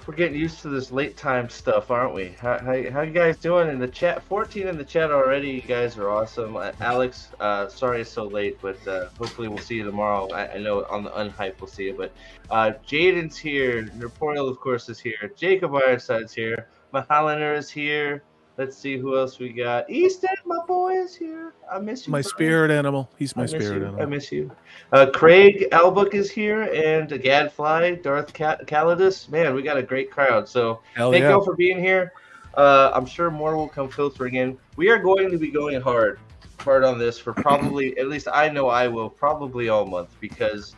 We're getting used to this late time stuff, aren't we? How you guys doing in the chat? 14 in the chat already. You guys are awesome. Alex, sorry it's so late, but hopefully we'll see you tomorrow. I know on the Unhype we'll see you, but Jaden's here. Nerporeal, of course, is here. Jacob Ironside's here. Mahalaner is here. Let's see who else we got. Easton, my boy, is here. I miss you. My brother. spirit animal. He's my I miss spirit you. animal. I miss you. Craig Albuck is here, and Gadfly, Darth Calidus. Man, we got a great crowd. So thank you all for being here. I'm sure more will come filtering in. We are going to be going hard on this for probably, at least I know I will, probably all month because,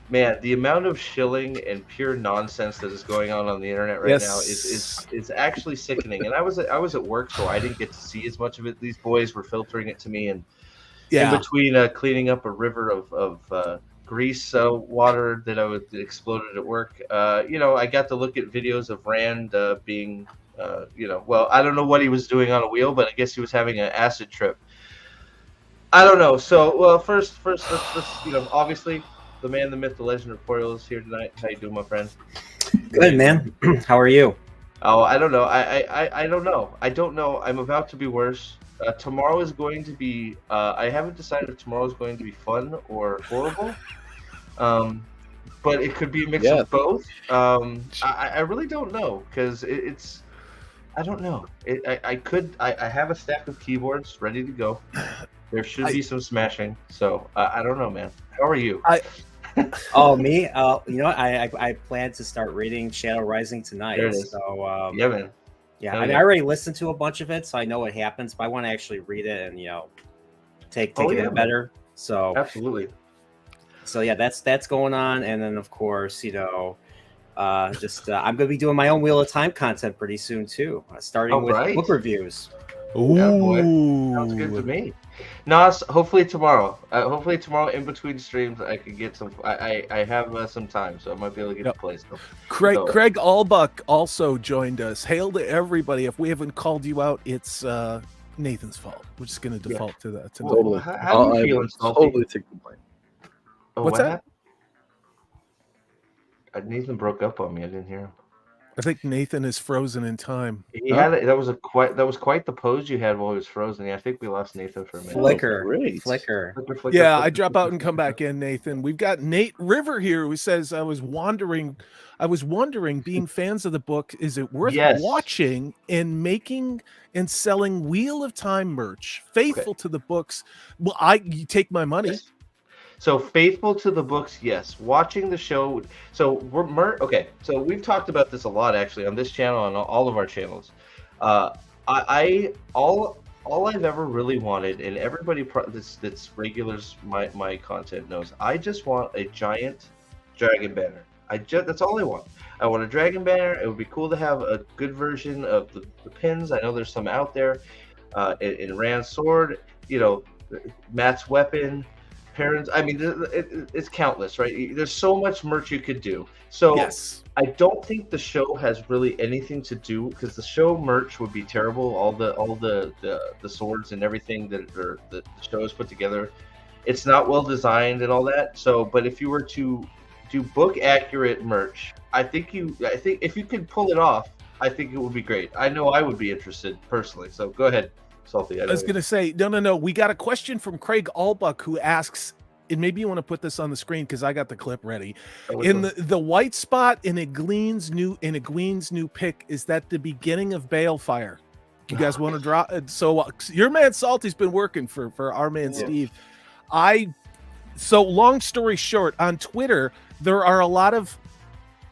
man, the amount of shilling and pure nonsense that is going on the internet right now is actually sickening. And I was at work, so I didn't get to see as much of it. These boys were filtering it to me, and in between cleaning up a river of grease water that exploded at work, I got to look at videos of Rand being, well, I don't know what he was doing on a wheel, but I guess he was having an acid trip. I don't know. So, well, first, let's obviously. The man, the myth, the legend of Nerporeal is here tonight. How you doing, my friend? Good, man. How are you? Oh, I don't know. I don't know. I don't know. I'm about to be worse. Tomorrow is going to be. I haven't decided if tomorrow is going to be fun or horrible. But it could be a mix of both. I really don't know because it's. I don't know. I have a stack of keyboards ready to go. There should be some smashing. So I don't know, man. How are you? Oh, me? I plan to start reading Shadow Rising tonight. So yeah, man. Yeah, I already listened to a bunch of it, so I know what happens. But I want to actually read it and take it in better. So absolutely. So yeah, that's going on, and then of course I'm going to be doing my own Wheel of Time content pretty soon too, starting with book reviews. Ooh, yeah, boy. Sounds good to me. Nas, hopefully tomorrow. In between streams, I could get some. I have some time, so I might be able to get a place. Craig Albuck also joined us. Hail to everybody! If we haven't called you out, it's Nathan's fault. We're just going to default to that. Totally. How do you feel, Salty? Totally take the blame. Oh, what's that? Nathan broke up on me. I didn't hear him. I think Nathan is frozen in time. He had that was quite the pose you had while he was frozen. Yeah, I think we lost Nathan for a minute. Flicker. Yeah, I drop out and come back in, Nathan. We've got Nate River here who says, I was wondering, being fans of the book, is it worth watching and making and selling Wheel of Time merch? Faithful to the books. Well, you take my money. Yes. So faithful to the books, yes. Watching the show, so So we've talked about this a lot actually on this channel and all of our channels. All I've ever really wanted, and everybody that's regulars my content knows, I just want a giant dragon banner. That's all I want. I want a dragon banner. It would be cool to have a good version of the pins. I know there's some out there. In Rand's sword, Matt's weapon. Parents, I mean, it's countless, right? There's so much merch you could do. So I don't think the show has really anything to do because the show merch would be terrible. All the swords and everything that the show is put together, it's not well designed and all that. So, but if you were to do book accurate merch, I think if you could pull it off, I think it would be great. I know I would be interested personally. So go ahead. Salty, I was going to say, no. We got a question from Craig Albuck who asks, and maybe you want to put this on the screen because I got the clip ready. The white spot in Egwene's new pick, is that the beginning of Balefire? You guys want to draw? So your man Salty's been working for our man Steve. So long story short, on Twitter there are a lot of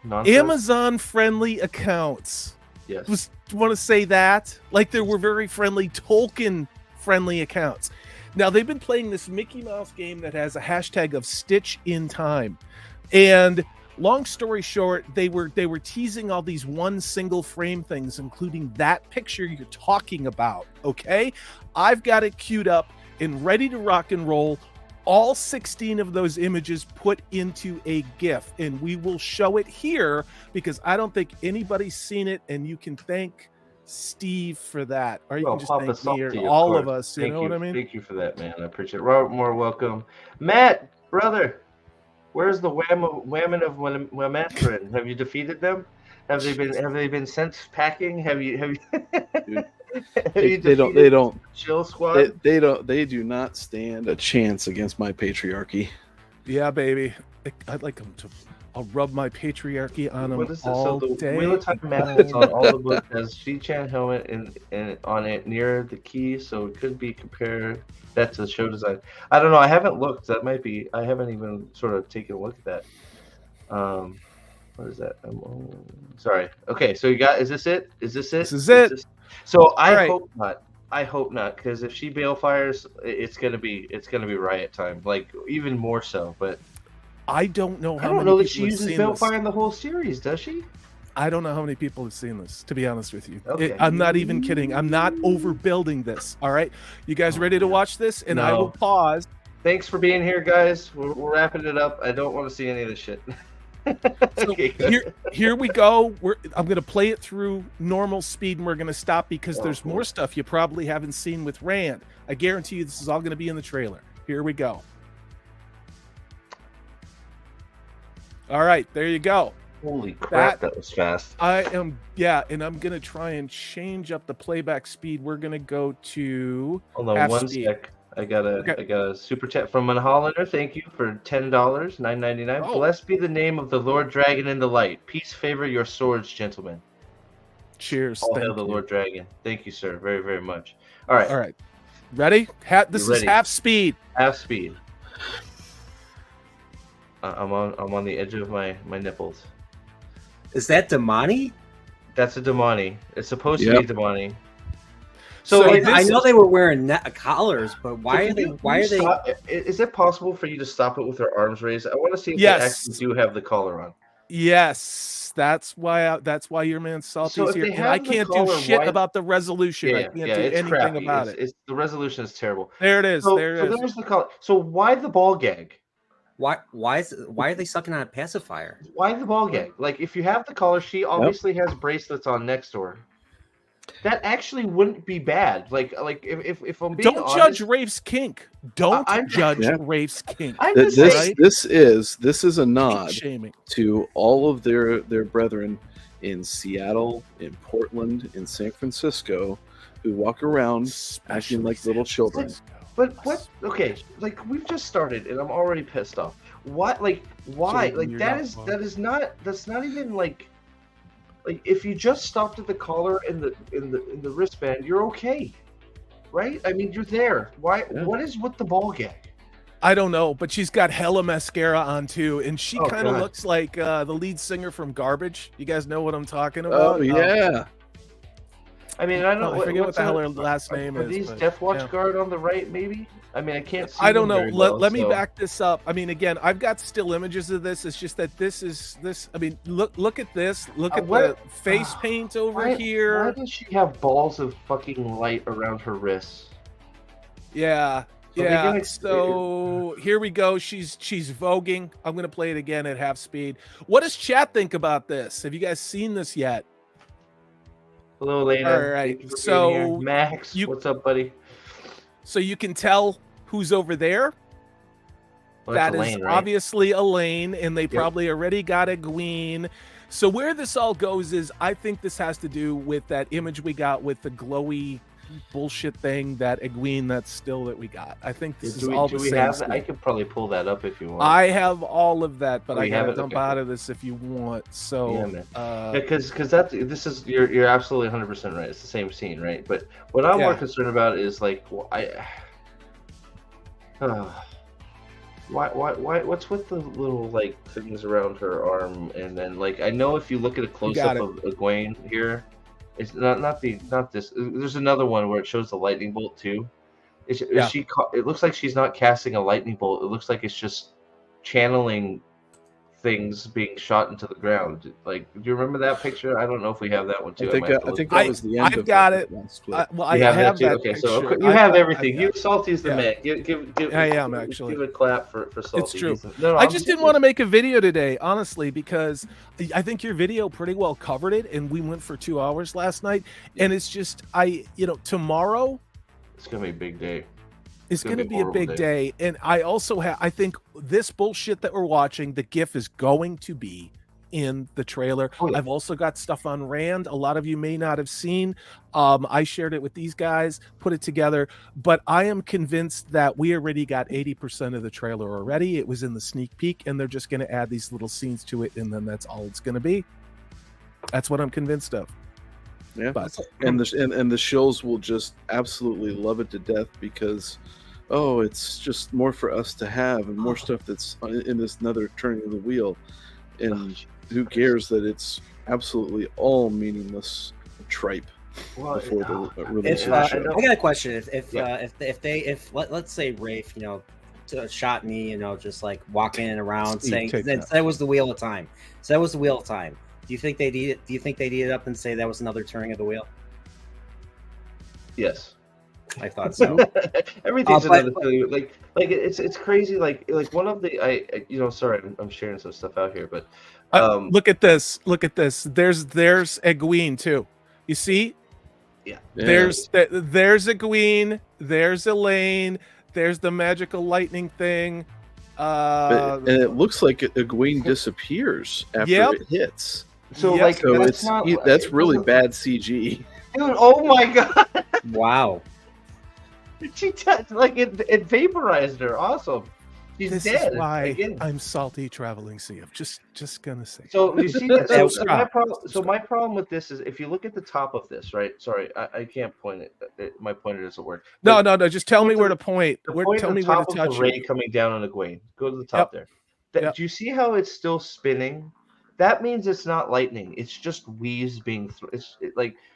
Amazon friendly accounts. Yes. Want to say that? Like there were very friendly Tolkien friendly accounts. Now they've been playing this Mickey Mouse game that has a hashtag of Stitch in Time. And long story short, they were teasing all these one single frame things, including that picture you're talking about. Okay? I've got it queued up and ready to rock and roll. All 16 of those images put into a GIF, and we will show it here because I don't think anybody's seen it, and you can thank Steve for that, or you can just thank me or all of us. You know what I mean? Thank you for that, man. I appreciate it. Robert Moore, welcome. Matt, brother. Where's the Whammon of Whamatharin? Have you defeated them? Have they been sent packing? Have you they don't Chill Squad? They do not stand a chance against my patriarchy. Yeah, baby. I'd like them to. I'll rub my patriarchy on them all day. Wheel of Time map that's on all the books has Shi-Chan helmet and on it near the key, so it could be compared that to the show design. I don't know. I haven't looked. That might be. I haven't even sort of taken a look at that. What is that? Sorry. Okay, so you got. Is this it? Is this it? This is it. So I hope not. I hope not, because if she balefires, it's gonna be riot time. Like even more so. But I don't know how. I don't know that she uses balefire in the whole series, does she? I don't know how many people have seen this, to be honest with you. Okay. I'm not even kidding. I'm not overbuilding this. All right, you guys ready to watch this? And I will pause. Thanks for being here, guys. We're wrapping it up. I don't want to see any of this shit. So here we go. I'm going to play it through normal speed, and we're going to stop because there's more stuff you probably haven't seen with Rand. I guarantee you this is all going to be in the trailer. Here we go. All right, there you go. Holy crap, that was fast. and I'm going to try and change up the playback speed. We're going to go to Hold on one sec. I got a super chat from Manhollander. Thank you for $10, $9.99. Oh. Blessed be the name of the Lord Dragon in the light. Peace favor your swords, gentlemen. Cheers. All hail the Lord Dragon. Thank you, sir, very, very much. All right. Ready? This is half speed. Half speed. I'm on the edge of my nipples. Is that Damani? That's a Damani. It's supposed to be Damani. So I know they were wearing collars, but why are they? Is it possible for you to stop it with their arms raised? I want to see if they actually do have the collar on. Yes, that's why your man Salty's here. And I can't do shit about the resolution. I can't do anything about it. The resolution is terrible. There it is. There's the collar. So why the ball gag? Why are they sucking on a pacifier? Why the ball gag? Like if you have the collar, she obviously has bracelets on next door. That actually wouldn't be bad. Like if I'm being honest, judge Rafe's kink. Don't judge Rafe's kink. This is a nod to all of their brethren in Seattle, in Portland, in San Francisco, who walk around acting like little children. But what? Okay, like we've just started, and I'm already pissed off. What? Like why? Like that's not even like if you just stopped at the collar and the wristband, you're okay, right? I mean, you're there. Why? Yeah. What is with the ball gag? I don't know, but she's got hella mascara on too, and she kind of looks like the lead singer from Garbage. You guys know what I'm talking about? Oh yeah. I mean, I don't know. I forget what the hell her last name is. Are these Death Watch guard on the right, maybe? I mean, I can't see. I don't know. Let me back this up. I mean, again, I've got still images of this. It's just that this. I mean, look at this. Look at the face paint over here. Why does she have balls of fucking light around her wrists? Yeah. So here we go. She's voguing. I'm gonna play it again at half speed. What does chat think about this? Have you guys seen this yet? Hello, Lena. All right. So Max, what's up, buddy? So you can tell who's over there. Well, that is Elaine, right? Obviously Elaine, and they probably already got Egwene. So where this all goes is, I think this has to do with that image we got with the glowy bullshit thing, that Egwene that we got. I think this is all the same. I could probably pull that up if you want. I have all of that, but I gotta dump out of this if you want. So yeah, man. Because this is you're absolutely 100% right. It's the same scene, right? But what I'm more concerned about is like what's with the little like things around her arm, and then like I know if you look at a close up of Egwene here. It's not this. There's another one where it shows the lightning bolt too. It looks like she's not casting a lightning bolt. It looks like it's just channeling things being shot into the ground. Like, do you remember that picture? I don't know if we have that one too. I think that was the end. I've got it. I have that. Okay, so you have everything. Salty's the man. I am actually. Give a clap for Salty. It's true. I just didn't want to make a video today, honestly, because I think your video pretty well covered it, and we went for 2 hours last night. And it's just tomorrow. It's gonna be a big day. It's going to be a big day. And I also I think this bullshit that we're watching, the GIF is going to be in the trailer. Oh, yeah. I've also got stuff on Rand. A lot of you may not have seen. I shared it with these guys, put it together, but I am convinced that we already got 80% of the trailer already. It was in the sneak peek, and they're just going to add these little scenes to it, and then that's all it's going to be. That's what I'm convinced of. Yeah, but, and the shills will just absolutely love it to death because, it's just more for us to have and more stuff that's in this another turning of the wheel, and who cares that it's absolutely all meaningless tripe before the release of the show. I got a question. Let's say Rafe, shot me, just like walking around saying that was the wheel of time. So that was the wheel of time. Do you think they'd eat it? Do you think they'd eat it up and say that was another turning of the wheel? Yes, I thought so. Everything's another like it's crazy. Like one of the sorry, I'm sharing some stuff out here, but look at this. Look at this. There's Egwene too. You see? Yeah. There's Egwene. There's Elaine. There's the magical lightning thing. And it looks like Egwene disappears after it hits. So that's really bad CG. Dude, oh my god! Wow. She it vaporized her. Awesome. She's dead. This is why I'm salty traveling sea. I'm just gonna say. So you see, so my problem with this is if you look at the top of this, right? Sorry, I can't point it. My pointer doesn't work. No. Just tell me where to point. Tell me where to touch. The ray coming down on Egwene. Go to the top there. Do you see how it's still spinning? That means it's not lightning. It's just weaves being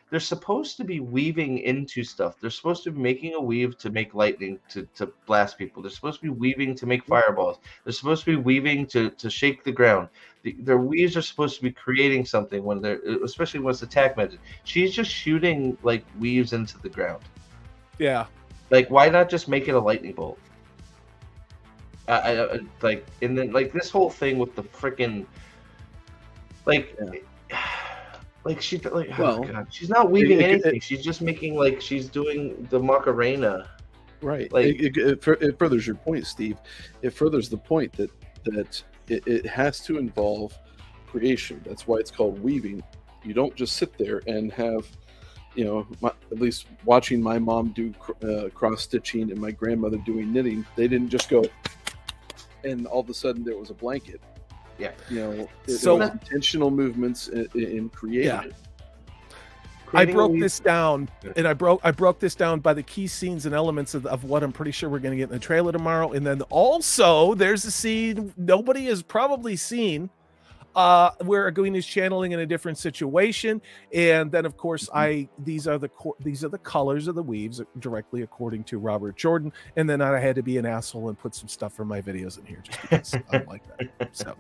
they're supposed to be weaving into stuff. They're supposed to be making a weave to make lightning to blast people. They're supposed to be weaving to make fireballs. They're supposed to be weaving to shake the ground. Their weaves are supposed to be creating something especially when it's attack magic. She's just shooting like weaves into the ground. Yeah. Like, why not just make it a lightning bolt? And then this whole thing with the freaking she's not weaving anything. She's just making she's doing the Macarena. Right. It furthers your point, Steve. It furthers the point that it has to involve creation. That's why it's called weaving. You don't just sit there and have, at least watching my mom do cross stitching and my grandmother doing knitting. They didn't just go, and all of a sudden there was a blanket. Yeah, so intentional movements in creating. Yeah. I broke this down, and I broke this down by the key scenes and elements of what I'm pretty sure we're going to get in the trailer tomorrow. And then also there's a scene nobody has probably seen where Egwene is channeling in a different situation, and then of course these are the colors of the weaves directly according to Robert Jordan, and then I had to be an asshole and put some stuff from my videos in here just because I'm like that. So,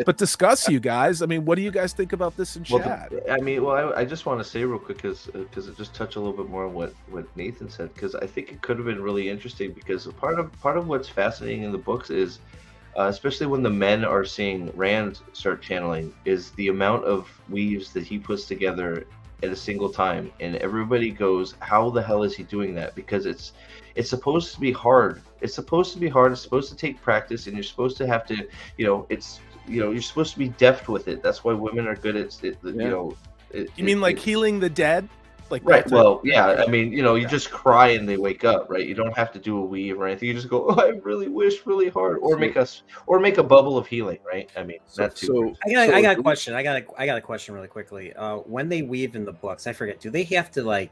but discuss, you guys. I mean, what do you guys think about this in chat? I just want to say real quick because it just touched a little bit more on what Nathan said, because I think it could have been really interesting, because part of what's fascinating in the books is. Especially when the men are seeing Rand start channeling, is the amount of weaves that he puts together at a single time, and everybody goes, how the hell is he doing that? Because it's supposed to be hard. It's supposed to take practice, and you're supposed to have to, you're supposed to be deft with it. That's why women are good at it. You mean healing the dead? Right. Well, yeah. I mean, you just cry and they wake up, right? You don't have to do a weave or anything. You just go, I really wish really hard, or make a bubble of healing, right? I mean, that's too. I got a question. I got a question really quickly. When they weave in the books, I forget. Do they have to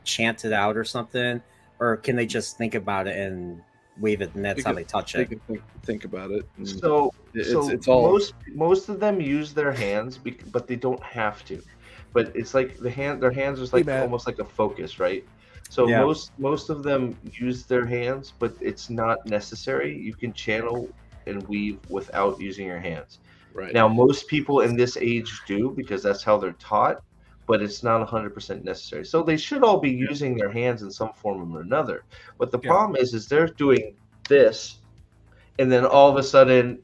chant it out or something, or can they just think about it and weave it, and that's how they touch it? They can think about it. So it's all. Most of them use their hands, but they don't have to. But it's like their hands are almost like a focus, right? So most of them use their hands, but it's not necessary. You can channel and weave without using your hands. Right. Now, most people in this age do, because that's how they're taught, but it's not 100% necessary. So they should all be using their hands in some form or another. But the problem is they're doing this, and then all of a sudden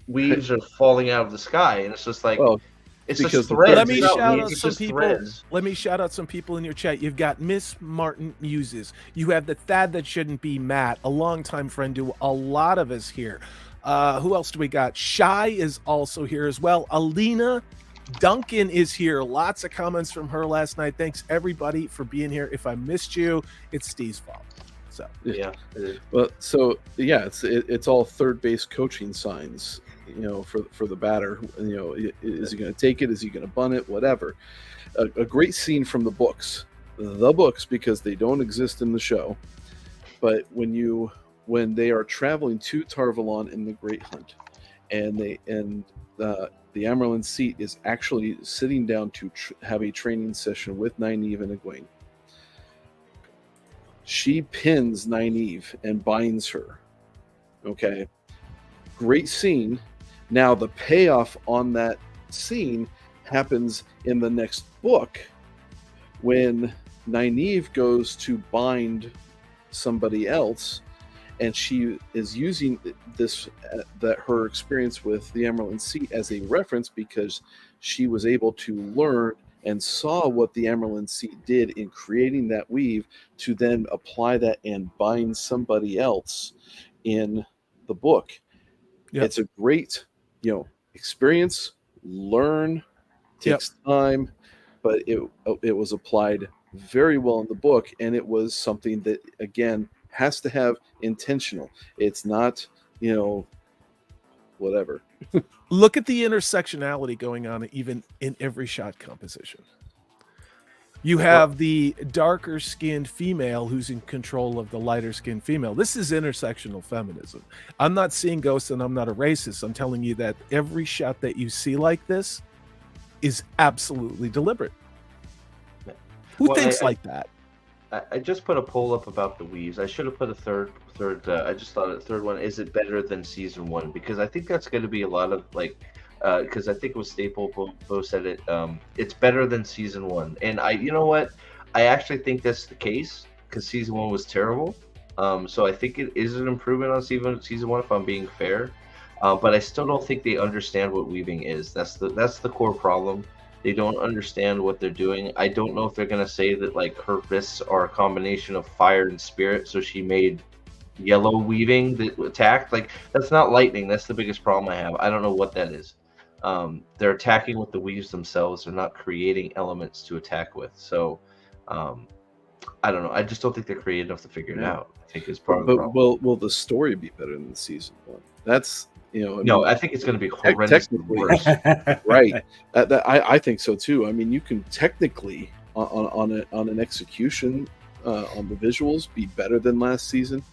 weaves are falling out of the sky, and it's just like. It's just threads. Let me shout out some people. Let me shout out some people in your chat. You've got Miss Martin Muses. You have the Thad that shouldn't be Matt, a longtime friend to a lot of us here. Who else do we got? Shy is also here as well. Alina Duncan is here. Lots of comments from her last night. Thanks everybody for being here. If I missed you, it's Steve's fault. So yeah. Well, so yeah, it's all third base coaching signs. For the batter, is he going to take it? Is he going to bunt it? Whatever. A great scene from the books, because they don't exist in the show. But when they are traveling to Tar-Valon in the Great Hunt, and the Amyrlin Seat is actually sitting down to have a training session with Nynaeve and Egwene. She pins Nynaeve and binds her. Okay, great scene. Now, the payoff on that scene happens in the next book when Nynaeve goes to bind somebody else, and she is using this her experience with the Amyrlin Seat as a reference because she was able to learn and saw what the Amyrlin Seat did in creating that weave to then apply that and bind somebody else in the book. Yep. It's a great experience, learn, takes time, but it was applied very well in the book, and it was something that, again, has to have intentional. It's not, whatever. Look at the intersectionality going on even in every shot composition. You have the darker skinned female who's in control of the lighter skinned female. This is intersectional feminism. I'm not seeing ghosts and I'm not a racist. I'm telling you that every shot that you see like this is absolutely deliberate. Who thinks like that? I just put a poll up about the weaves. I should have put a third. I just thought a third one. Is it better than season 1? Because I think that's going to be a lot of because I think it was Staple Bo said it. It's better than season 1, and you know what? I actually think that's the case because season 1 was terrible. So I think it is an improvement on season 1 if I'm being fair. But I still don't think they understand what weaving is. That's the core problem. They don't understand what they're doing. I don't know if they're gonna say that her wrists are a combination of fire and spirit, so she made yellow weaving that attacked. That's not lightning. That's the biggest problem I have. I don't know what that is. They're attacking with the weaves themselves. They're not creating elements to attack with. So I don't know. I just don't think they're creative enough to figure it out. I think it's part of the problem. Will the story be better than season 1? That's I think it's going to be horrendously worse. Right. I think so too. I mean, you can technically on an execution on the visuals be better than last season,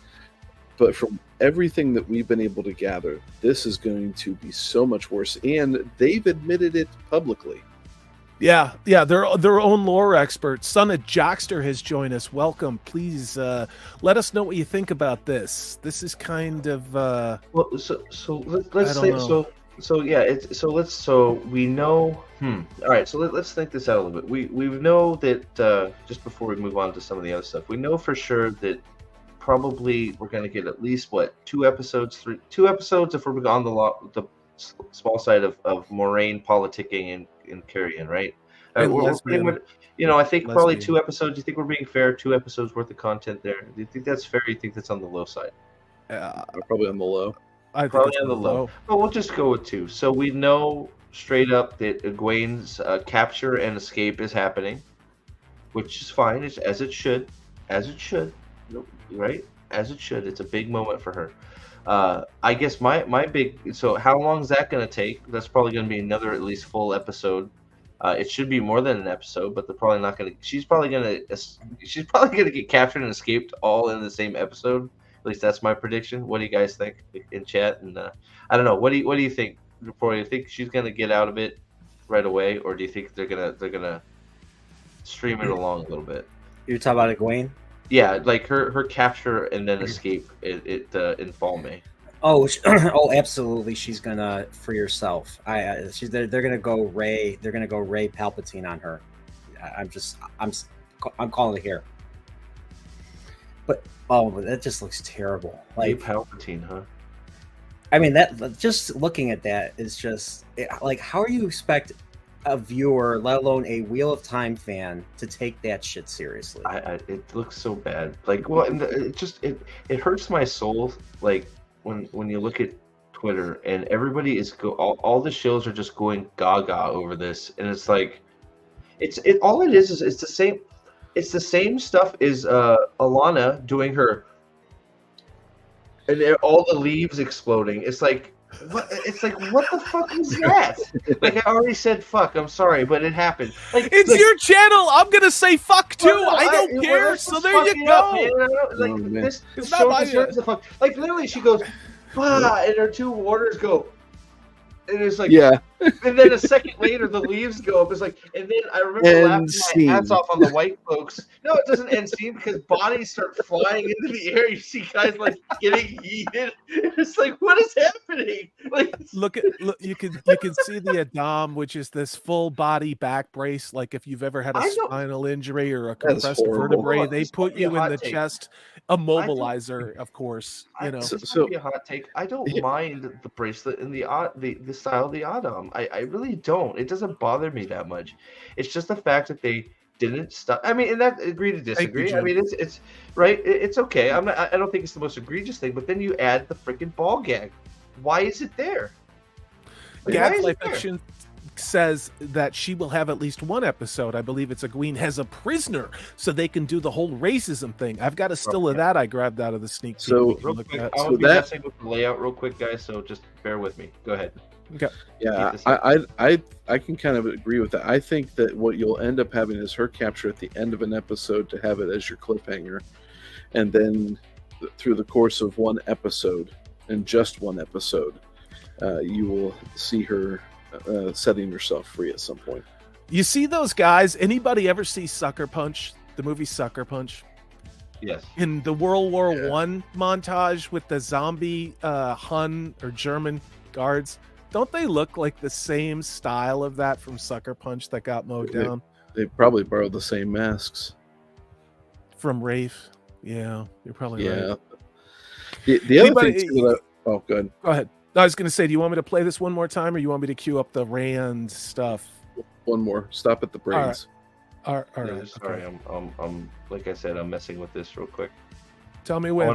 but from everything that we've been able to gather, this is going to be so much worse, and they've admitted it publicly. Yeah, their own lore expert, Son of Jockster, has joined us. Welcome. Please let us know what you think about this. This is kind of well. So let's say know. So we know. All right. So let's think this out a little bit. We know that just before we move on to some of the other stuff, we know for sure that probably we're going to get at least 2 episodes, 2 episodes if we're on the small side of Moraine politicking and Carrion, right? I think probably 2 episodes. Do you think we're being fair? 2 episodes worth of content there. Do you think that's fair? Or do you think that's on the low side? Probably on the low. I think probably on the low. But we'll just go with 2. So we know straight up that Egwene's capture and escape is happening, which is fine. It's as it should, right? As it should. It's a big moment for her. I guess my big. So how long is that going to take? That's probably going to be another at least full episode. It should be more than an episode, but they're probably not going to. She's probably going to get captured and escaped all in the same episode. At least that's my prediction. What do you guys think in chat? And I don't know. What do you think? Do you think she's going to get out of it right away, or do you think they're gonna stream it along a little bit? You're talking about Egwene? Yeah, her capture and then escape in Fall May. Oh, absolutely. She's gonna free herself. They're gonna go Rey. They're gonna go Rey Palpatine on her. I'm calling it here. But that just looks terrible. Rey Palpatine, huh? I mean, that just looking at that is just how are you expect a viewer, let alone a Wheel of Time fan, to take that shit seriously. It looks so bad. Like, well, and it hurts my soul. Like when you look at Twitter and everybody is all the shows are just going gaga over this, and it's like, all it is it's the same. It's the same stuff as Alana doing her, and all the leaves exploding. It's like, what? It's like, what the fuck is that? Like, I already said fuck. I'm sorry, but it happened. Like, it's your channel. I'm gonna say fuck too. No, I don't care. Well, so there you go. Like, this show deserves the fuck. Like, literally, she goes, bah, and her two warders go. And it's like, yeah. And then a second later, the leaves go up. It's like, and then I remember laughing my hats off on the white folks. No, it doesn't end scene because bodies start flying into the air. You see guys like getting heated. It's like, what is happening? Like, look, you can see the Adam, which is this full body back brace. Like if you've ever had a spinal injury or a compressed vertebrae, they put you in the chest. A mobilizer, of course. You know, so be a hot take. I don't mind the bracelet and the style of the Adam. I really don't. It doesn't bother me that much. It's just the fact that they didn't stop. I mean, and that agree to disagree. I mean, it's right. It's okay. I don't think it's the most egregious thing. But then you add the freaking ball gag. Why is it there? Gadfly Fiction says that she will have at least one episode. I believe it's a queen has a prisoner, so they can do the whole racism thing. I've got a still of that I grabbed out of the sneak peek. So real quick, I want to be messing with the layout real quick, guys. So just bear with me. Go ahead. Okay. Yeah, I can kind of agree with that. I think that what you'll end up having is her capture at the end of an episode to have it as your cliffhanger, and then through the course of one episode and just one episode, you will see her setting herself free at some point. You see those guys? Anybody ever see Sucker Punch? The movie Sucker Punch? Yes. In the World War I montage with the zombie Hun or German guards, don't they look like the same style of that from Sucker Punch that got mowed down? They probably borrowed the same masks from Rafe. Yeah, you're probably right. The other thing too oh, good. Go ahead. I was going to say, do you want me to play this one more time, or you want me to queue up the Rand stuff? One more. Stop at the braids. All right. Sorry, I'm like I said, I'm messing with this real quick. Tell me when.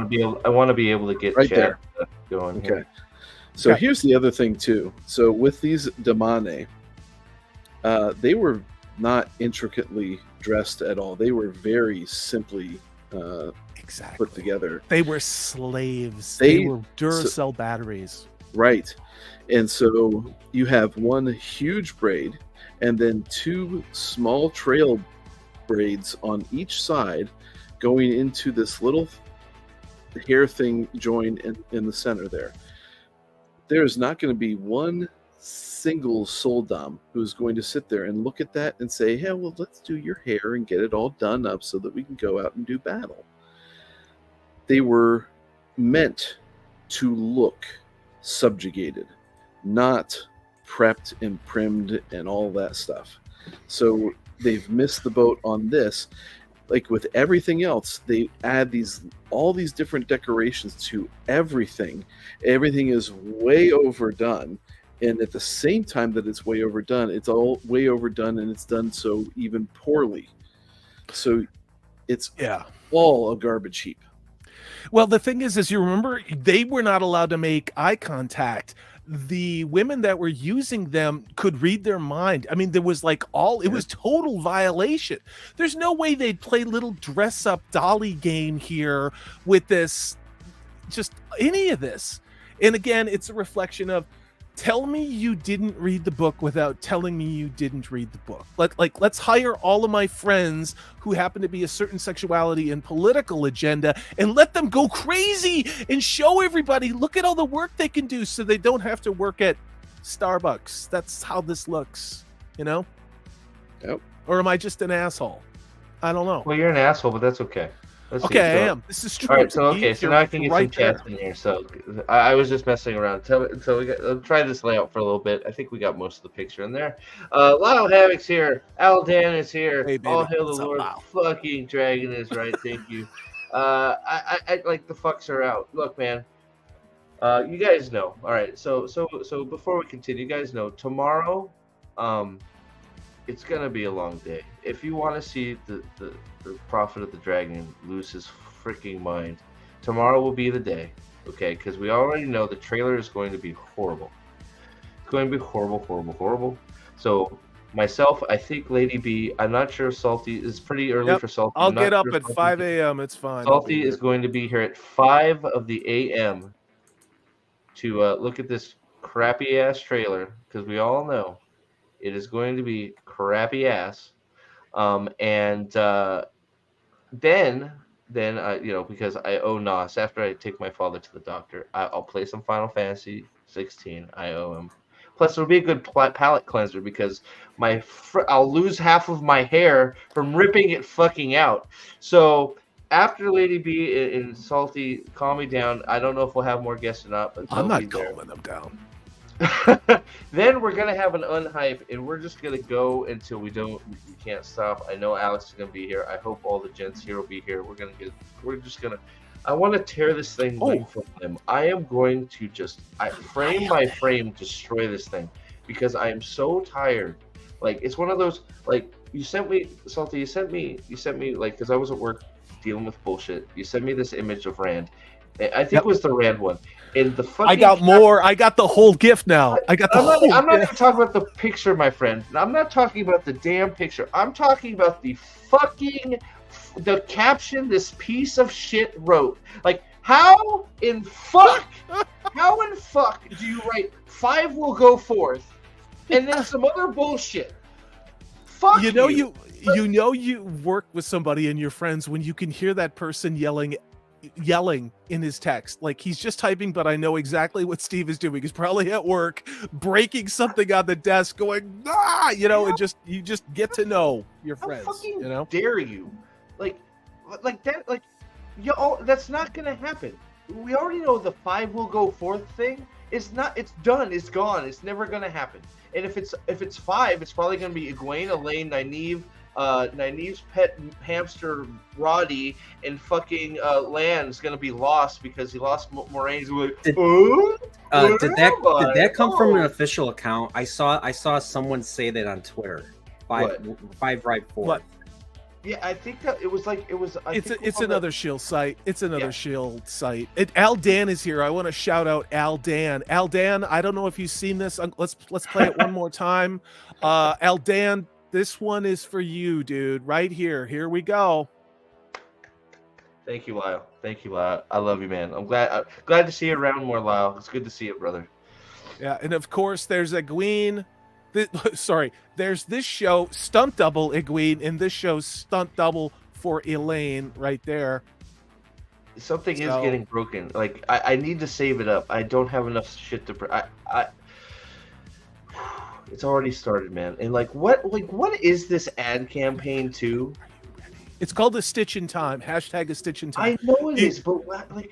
I want to be able to get right there going. Okay. Here. So here's the other thing too. So with these damane, they were not intricately dressed at all. They were very simply put together. They were slaves. They were Duracell batteries. Right. And so you have one huge braid and then two small trail braids on each side going into this little hair thing joined in the center there. There's not going to be one single soldam who's going to sit there and look at that and say, hey, well, let's do your hair and get it all done up so that we can go out and do battle. They were meant to look subjugated, not prepped and primed and all that stuff. So they've missed the boat on this. Like with everything else, they add all these different decorations to everything. Everything is way overdone. And at the same time that it's way overdone, it's all way overdone and it's done so even poorly. So it's all a garbage heap. Well, the thing is you remember, they were not allowed to make eye contact. The women that were using them could read their mind. I mean, there was it was total violation. There's no way they'd play little dress up dolly game here with this, just any of this. And again, it's a reflection of, tell me you didn't read the book without telling me you didn't read the book. Let's hire all of my friends who happen to be a certain sexuality and political agenda and let them go crazy and show everybody, look at all the work they can do so they don't have to work at Starbucks. That's how this looks, you know? Yep. Or am I just an asshole? I don't know. Well, you're an asshole, but that's okay. Okay, I am. This is true. All right, so now I can get some chats in here. So I was just messing around. I'll try this layout for a little bit. I think we got most of the picture in there. Lyle Havoc's here. Aldan is here. Hey, baby. All hail the Lord. Fucking dragon is right. Thank you. I like the fucks are out. Look, man. You guys know. All right. So before we continue, you guys know tomorrow. it's gonna be a long day. If you want to see the Prophet of the Dragon lose his freaking mind, tomorrow will be the day. Okay, because we already know the trailer is going to be horrible. It's going to be horrible, horrible, horrible. So myself, I think Lady B. I'm not sure Salty is pretty early for Salty. I'll get up at 5 a.m. It's fine. Salty is going to be here at 5 of the a.m. to look at this crappy ass trailer, because we all know it is going to be crappy ass. And then because I owe Nos after I take my father to the doctor, I'll play some Final Fantasy 16. I owe him. Plus, it'll be a good palate cleanser because I'll lose half of my hair from ripping it fucking out. So after Lady B and Salty calm me down, I don't know if we'll have more guests or not. But I'm not calming them down. Then we're gonna have an unhype, and we're just gonna go until we can't stop. I know Alex is gonna be here. I hope all the gents here will be here. I want to tear this thing from them. I am going to frame by frame destroy this thing because I am so tired. Like, it's one of those, like, you sent me, Salty, you sent me like, because I was at work dealing with bullshit. You sent me this image of Rand. I think it was the Rand one. And the fucking I got more. I got the whole gift now. I'm not going to talk about the picture, my friend. I'm not talking about the damn picture. I'm talking about the caption this piece of shit wrote. Like, how in fuck do you write 5 will go forth and then some other bullshit? Fuck you. You work with somebody and your friends when you can hear that person yelling in his text. Like, he's just typing, but I know exactly what Steve is doing. He's probably at work breaking something on the desk going, and you just get to know your friends. How fucking dare you? Like that, that's not gonna happen. We already know the 5 will go forth thing is not. It's done. It's gone. It's never gonna happen. And if it's 5, it's probably gonna be Egwene, Elaine, Nynaeve's pet hamster Roddy, and fucking Lan's gonna be lost because he lost Moraine's. Did that come from an official account? I saw someone say that on Twitter. 5 right forth. What? Yeah, I think that it was. It's another Shield site. It's another Shield site. Al Dan is here. I want to shout out Al Dan. Al Dan, I don't know if you've seen this. Let's play it one more time. Al Dan, this one is for you, dude. Right here. Here we go. Thank you, Lyle. I love you, man. I'm glad to see you around more, Lyle. It's good to see you, brother. Yeah, and of course there's Egwene. There's this show, Stunt Double Egwene, and this show, Stunt Double for Elaine, right there. Something is getting broken. Like, I need to save it up. I don't have enough shit to. It's already started, man. And what is this ad campaign to? It's called A Stitch in Time. Hashtag A Stitch in Time. I know it is, but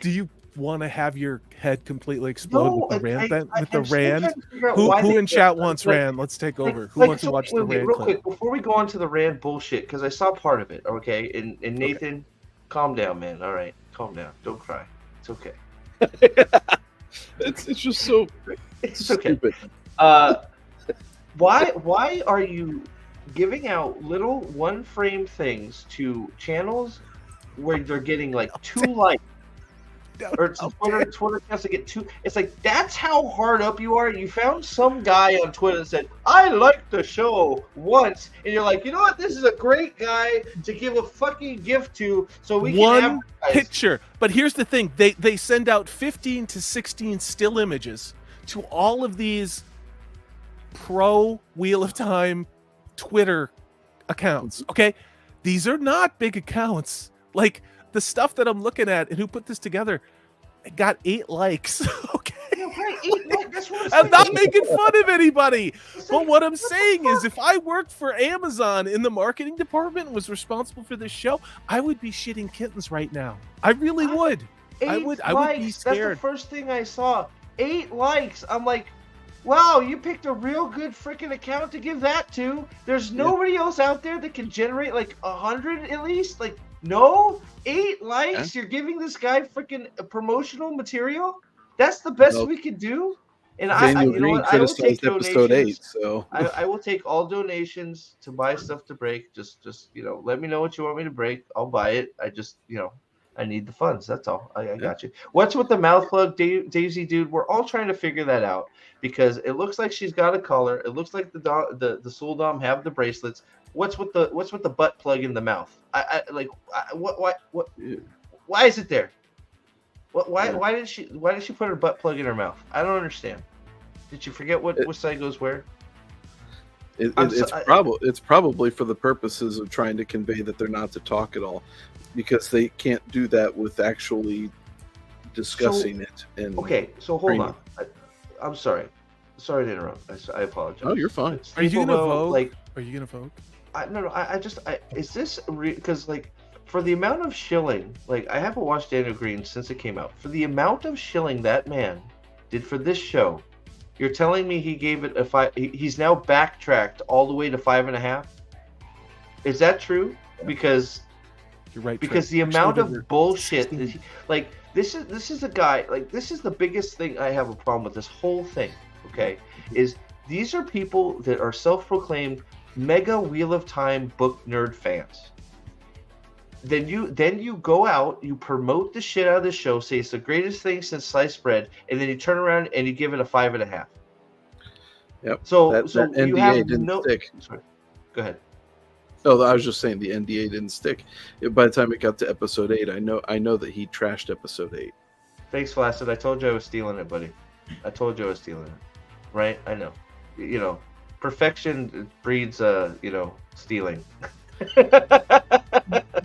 do you want to have your head completely explode with the Rand? Who in chat wants Rand? Let's take over. Who wants to watch the Rand real clip? Quick, before we go on to the Rand bullshit, because I saw part of it, okay? And Nathan, calm down, man. All right, calm down. Don't cry. It's okay. It's just so stupid. Okay. Why are you giving out little one-frame things to channels where they're getting 2 likes? Or Twitter has to get 2. It's like, that's how hard up you are. You found some guy on Twitter that said, I liked the show once, and you're like, you know what, this is a great guy to give a fucking gift to, so we can have picture. But here's the thing, they send out 15 to 16 still images to all of these pro Wheel of Time Twitter accounts. Okay, these are not big accounts. Like, the stuff that I'm looking at and who put this together, it got 8 likes. Okay. Yeah, right, 8 likes. That's what I'm not making fun of anybody. But what I'm saying is, if I worked for Amazon in the marketing department and was responsible for this show, I would be shitting kittens right now. I really would. I would be scared. That's the first thing I saw. 8 likes. I'm like, wow, you picked a real good freaking account to give that to. There's nobody else out there that can generate 100 at least. No, 8 likes. You're giving this guy freaking promotional material. That's the best we could do. And Daniel Green criticized episode 8, so I will take all donations to buy stuff to break. Just let me know what you want me to break. I'll buy it. I just I need the funds. That's all. I got you. What's with the mouth plug, Daisy dude? We're all trying to figure that out because it looks like she's got a collar. It looks like the Soul Dom have the bracelets. What's with the butt plug in the mouth? Why is it there? Why did she put her butt plug in her mouth? I don't understand. Did you forget which side goes where? It's probably for the purposes of trying to convey that they're not to talk at all, because they can't do that with actually discussing it. And okay, so hold on. I'm sorry to interrupt. I apologize. Oh, you're fine. Are you gonna vote? Are you gonna vote? No. Is this because for the amount of shilling, I haven't watched Daniel Green since it came out. For the amount of shilling that man did for this show, you're telling me he gave it a 5? He's now backtracked all the way to 5.5. Is that true? Because you're right. Because the amount of bullshit, this is a guy. This is the biggest thing I have a problem with this whole thing. Okay, is these are people that are self-proclaimed mega Wheel of Time book nerd fans. Then you go out, you promote the shit out of the show, say it's the greatest thing since sliced bread, and then you turn around and you give it a 5.5. Yep. So that you NDA have didn't stick. Sorry. Go ahead. No, I was just saying the NDA didn't stick. By the time it got to episode 8, I know that he trashed episode 8. Thanks, Flaccid. I told you I was stealing it, buddy. I told you I was stealing it. Right? I know. Perfection breeds stealing.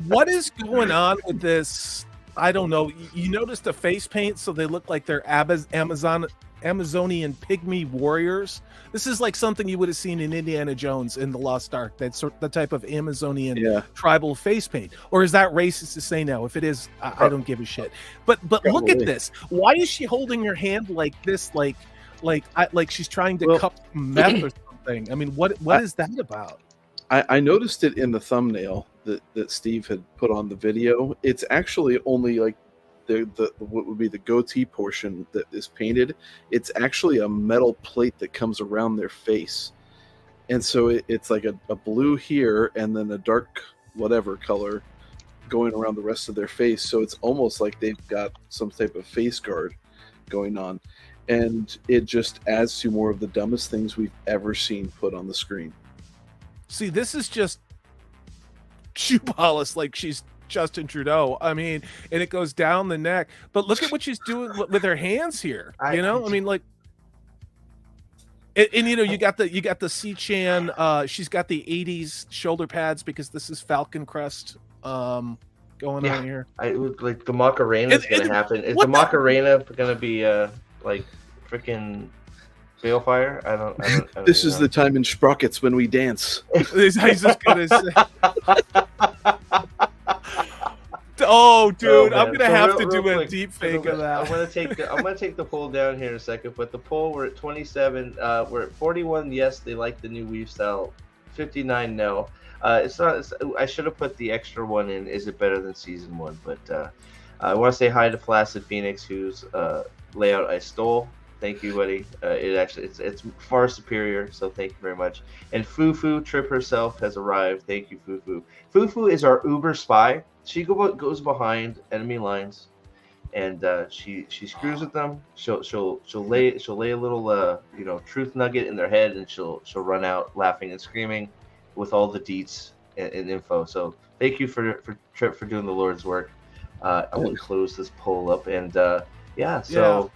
What is going on with this? I don't know. You notice the face paint, so they look like they're Amazonian pygmy warriors. This is like something you would have seen in Indiana Jones in the Lost Ark. That's the type of Amazonian tribal face paint. Or is that racist to say now? If it is, I don't give a shit. But look at this. Why is she holding her hand like this? Like she's trying to cup meth or something. I mean, what is that about? I noticed it in the thumbnail that Steve had put on the video. It's actually only like the what would be the goatee portion that is painted. It's actually a metal plate that comes around their face, and so it's like a blue here and then a dark whatever color going around the rest of their face. So it's almost like they've got some type of face guard going on, and it just adds to more of the dumbest things we've ever seen put on the screen. See, this is just shoe polish like she's Justin Trudeau. I mean, and it goes down the neck. But look at what she's doing with her hands here. I mean, like, and you got the C-Chan. She's got the '80s shoulder pads because this is Falcon Crest going on here. Like the Macarena is going to happen. Is the Macarena going to be like freaking Balefire? I don't this is the time in Sprockets when we dance. He's just gonna say. Oh, dude, I'm gonna have to do a deep fake of that. I'm gonna take the poll down here in a second. But the poll, we're at 27. We're at 41. Yes, they like the new weave style. 59. No. It's not. I should have put the extra one in. Is it better than season 1? But I want to say hi to Flaccid Phoenix, whose layout I stole. Thank you, buddy. It's far superior, so thank you very much. And Fufu Trip herself has arrived. Thank you, Fufu. Fufu is our Uber spy. She goes behind enemy lines, and she screws with them. She'll lay a little truth nugget in their head, and she'll run out laughing and screaming with all the deets and info. So thank you for Trip for doing the Lord's work. I'm gonna close this poll up, and so.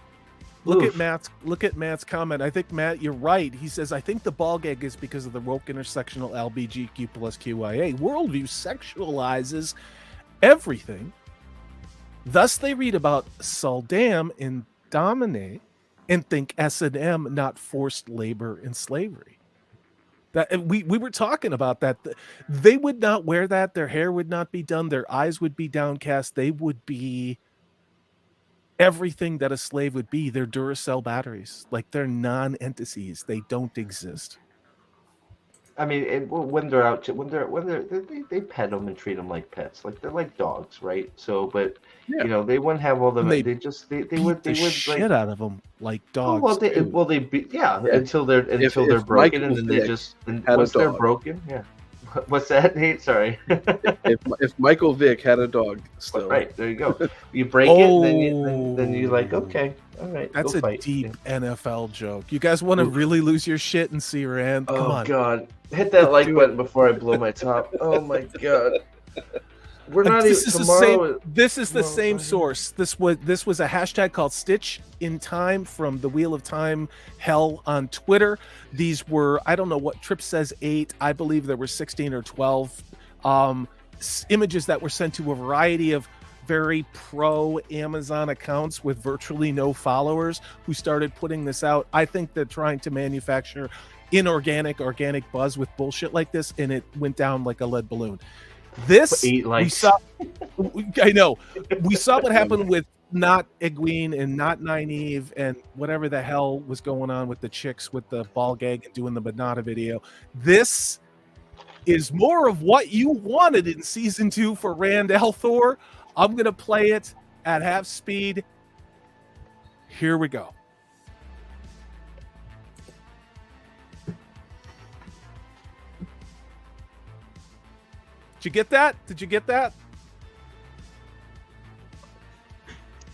Look at Matt's comment. I think, Matt, you're right. He says, I think the ball gag is because of the woke intersectional LBGQ plus QIA. Worldview sexualizes everything. Thus, they read about Saldam and Domine and think S&M, not forced labor and slavery. That we were talking about that. They would not wear that. Their hair would not be done. Their eyes would be downcast. They would be everything that a slave would be. They're Duracell batteries. Like, they're non-entities. They don't exist. I mean, when they're out, they pet them and treat them like pets, like they're like dogs, right? So, but you know, they wouldn't have all the. They would shit like, out of them like dogs. until they're broken, and then they just once they're broken, yeah. What's that, Nate? Sorry. if Michael Vick had a dog, still right there you go. You break it, then you like, okay, all right. That's a deep NFL joke. You guys want to really lose your shit and see Rand? Come on. Oh God, hit that like button before I blow my top. Oh my God. We're not this even is tomorrow. This is the same source. This was a hashtag called Stitch in Time from the Wheel of Time Hell on Twitter. These were, I don't know what Trip says 8. I believe there were 16 or 12 images that were sent to a variety of very pro Amazon accounts with virtually no followers who started putting this out. I think they're trying to manufacture organic buzz with bullshit like this, and it went down like a lead balloon. This we saw. I know we saw what happened with not Egwene and not Nynaeve and whatever the hell was going on with the chicks with the ball gag and doing the Banana video. This is more of what you wanted in season 2 for Rand al'Thor. I'm gonna play it at half speed. Here we go. Did you get that? Did you get that?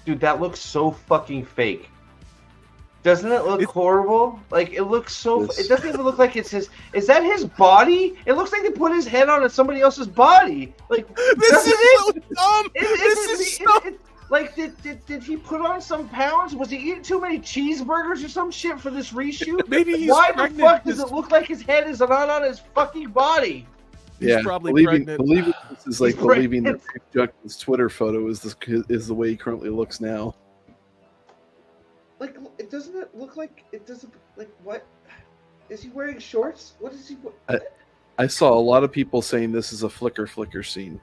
Dude, that looks so fucking fake. Doesn't it look horrible? Like, it looks so... It doesn't even look like it's his... Is that his body? It looks like they put his head on somebody else's body. Like, this is so dumb! Like, did he put on some pounds? Was he eating too many cheeseburgers or some shit for this reshoot? Maybe he's Why pregnant. the fuck does it look like his head is not on his fucking body? He's probably pregnant. Believing this is like believing that Rick Junkins' Twitter photo is the way he currently looks now. Like, doesn't it look like it doesn't like what? Is he wearing shorts? What is he? I saw a lot of people saying this is a flicker scene.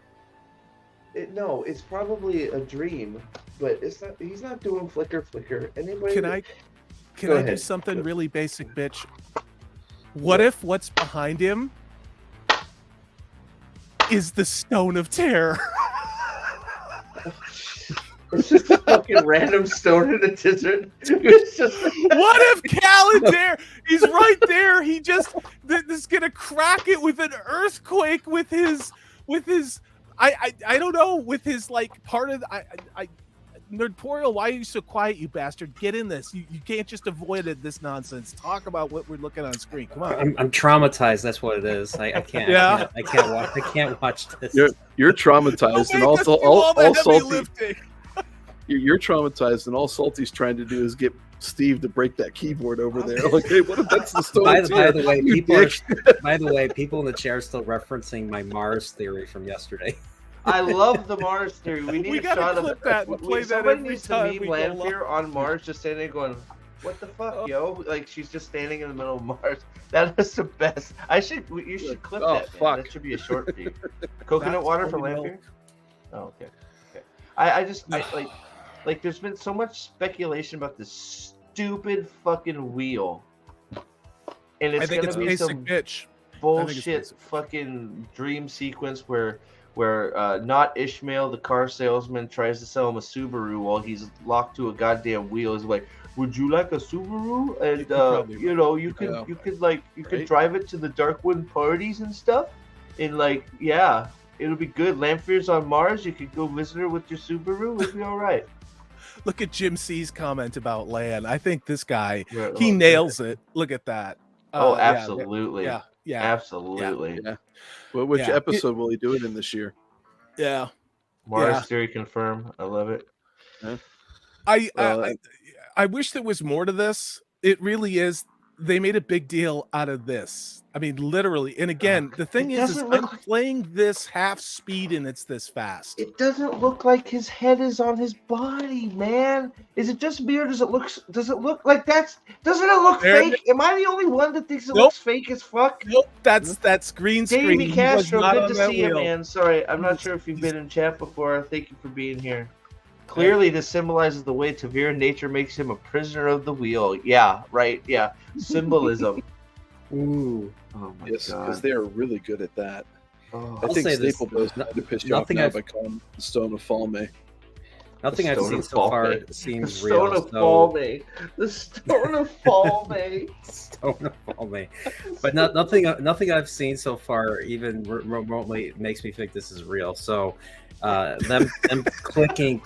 No, it's probably a dream, but it's not. He's not doing flicker. Anybody? Can I do something really basic, bitch? What if what's behind him is the Stone of Terror? It's just a fucking random stone in the desert. It's just... What if Calendar? He's right there. He just is gonna crack it with an earthquake with his. I don't know, with his like part of Nerdporial. Why are you so quiet, you bastard? Get in this. You can't just avoid this nonsense. Talk about what we're looking on screen. Come on. I'm traumatized. That's what it is. I can't. Yeah. I can't watch this. You're traumatized, and also all salty. You're traumatized, and all Salty's trying to do is get Steve to break that keyboard over there. Like, hey, what if that's the story? By the way, people in the chair are still referencing my Mars theory from yesterday. I love the Mars theory. We need a shot clip of that. Play somebody that needs to meme Lanfear on Mars, just standing there going, "What the fuck, yo?" Like, she's just standing in the middle of Mars. That is the best. You should clip that. Man. That should be a short feed. Coconut water for Lanfear. Oh, okay. I like. There's been so much speculation about this stupid fucking wheel, and it's gonna be some bullshit fucking dream sequence where not Ishmael, the car salesman, tries to sell him a Subaru while he's locked to a goddamn wheel. He's like, "Would you like a Subaru?" And you could drive it to the Darkwind parties and stuff, and like, yeah, it'll be good. Lanfear's on Mars. You could go visit her with your Subaru. It'll be all right. Look at Jim C's comment about Lan. I think this guy, he nails it. Look at that. Absolutely. Yeah. Absolutely. Yeah. Well, which episode will he do it in this year? Yeah. Mars theory confirmed. I love it. Yeah. I wish there was more to this. It really is. They made a big deal out of this. I mean, literally. And again, the thing is I'm playing this half speed and it's this fast. It doesn't look like his head is on his body, man. Is it just me or does it look like that's... Doesn't it look fake? Am I the only one that thinks it looks fake as fuck? Nope, that's green screen. Davey Castro, good to see you, man. Sorry, I'm not sure if you've been in chat before. Thank you for being here. Clearly, this symbolizes the way Tavir nature makes him a prisoner of the wheel. Yeah, right. Yeah, symbolism. Ooh. Oh my yes, god. because they are really good at that. Oh. I think Staple Bros no- had to piss you off nothing now I've- by calling the Stone of Falme. Nothing I've Stone seen of so far Falme. seems The real. Stone of so- Falme. The Stone of Falme. Stone of Falme. But nothing I've seen so far even remotely makes me think this is real. So them clipping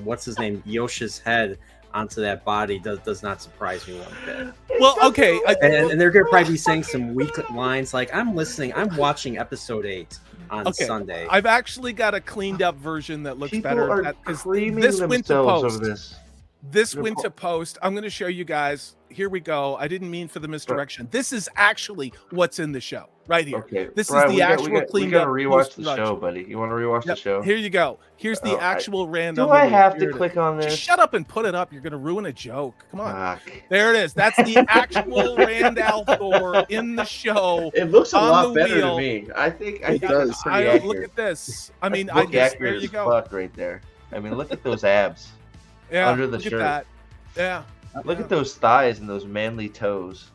what's his name, Yoshi's head onto that body does not surprise me one bit. Well, okay, and they're gonna probably be saying some weak lines like, I'm watching episode 8 on Sunday. I've actually got a cleaned up version that looks People better. are Because creaming this went to themselves post. over this. This went to post. I'm going to show you guys. Here we go. I didn't mean for the misdirection. This is actually what's in the show right here. Okay, This Brian, is the actual cleaned up. We gotta rewatch the show, buddy. You want to rewatch the show? Here you go. Here's the actual random. Do I little- have here to it click is. on this? Just shut up and put it up. You're going to ruin a joke. Come on. Fuck. There it is. That's the actual Rand al'Thor in the show. It looks a on lot the better wheel. to me. I think It it's does. pretty Look accurate. at this. I mean, Look there accurate you as go. fuck right there. I mean, look at those abs. Yeah, under the look shirt. at that. Yeah. Look at those thighs and those manly toes.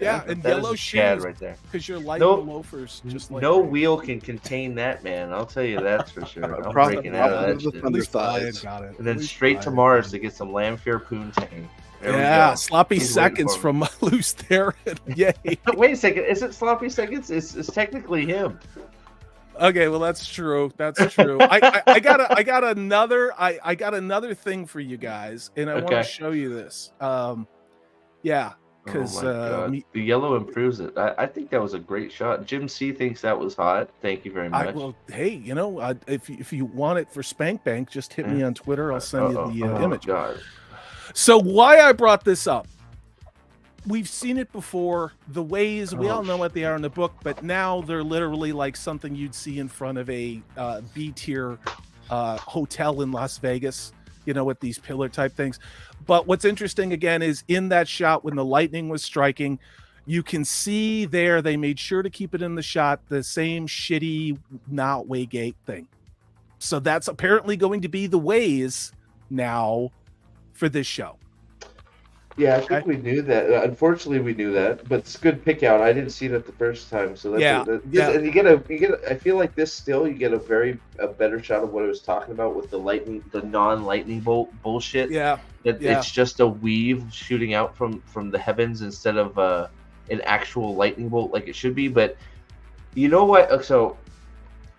Yeah, and yellow Chad shoes. right there. Because you're light No- loafers. Just like No me. wheel can contain that, man. I'll tell you that's for sure. I'm Profit- breaking out of that profit of shit. the At least Brian thighs. got it. And then At least straight to Brian Mars got to it. get some Lamfair Poontang. There we Yeah, go. sloppy He's waiting seconds for from Loose Theron. Yay. Wait a second. Is it Sloppy Seconds? It's technically him. Okay, well that's true. That's true. I got another thing for you guys, and I want Okay. to show you this. Yeah, because Oh my God. The yellow improves it. I think that was a great shot. Jim C thinks that was hot. Thank you very much. well, hey, you know, if you want it for Spank Bank, just hit me on Twitter. I'll send you the image. God. So why I brought this up? We've seen it before. The ways we all know what they are in the book, but now they're literally like something you'd see in front of a B-tier hotel in Las Vegas. You know, with these pillar type things. But what's interesting again is in that shot when the lightning was striking, you can see there they made sure to keep it in the shot the same shitty not Waygate thing. So that's apparently going to be the ways now for this show. Yeah, I think we knew that. Unfortunately, we knew that, but it's a good pick out. I didn't see that the first time, so that's yeah. And you get a. I feel like this still you get a better shot of what I was talking about with the non-lightning bolt bullshit. Yeah, It's just a weave shooting out from the heavens instead of an actual lightning bolt like it should be. But you know what? So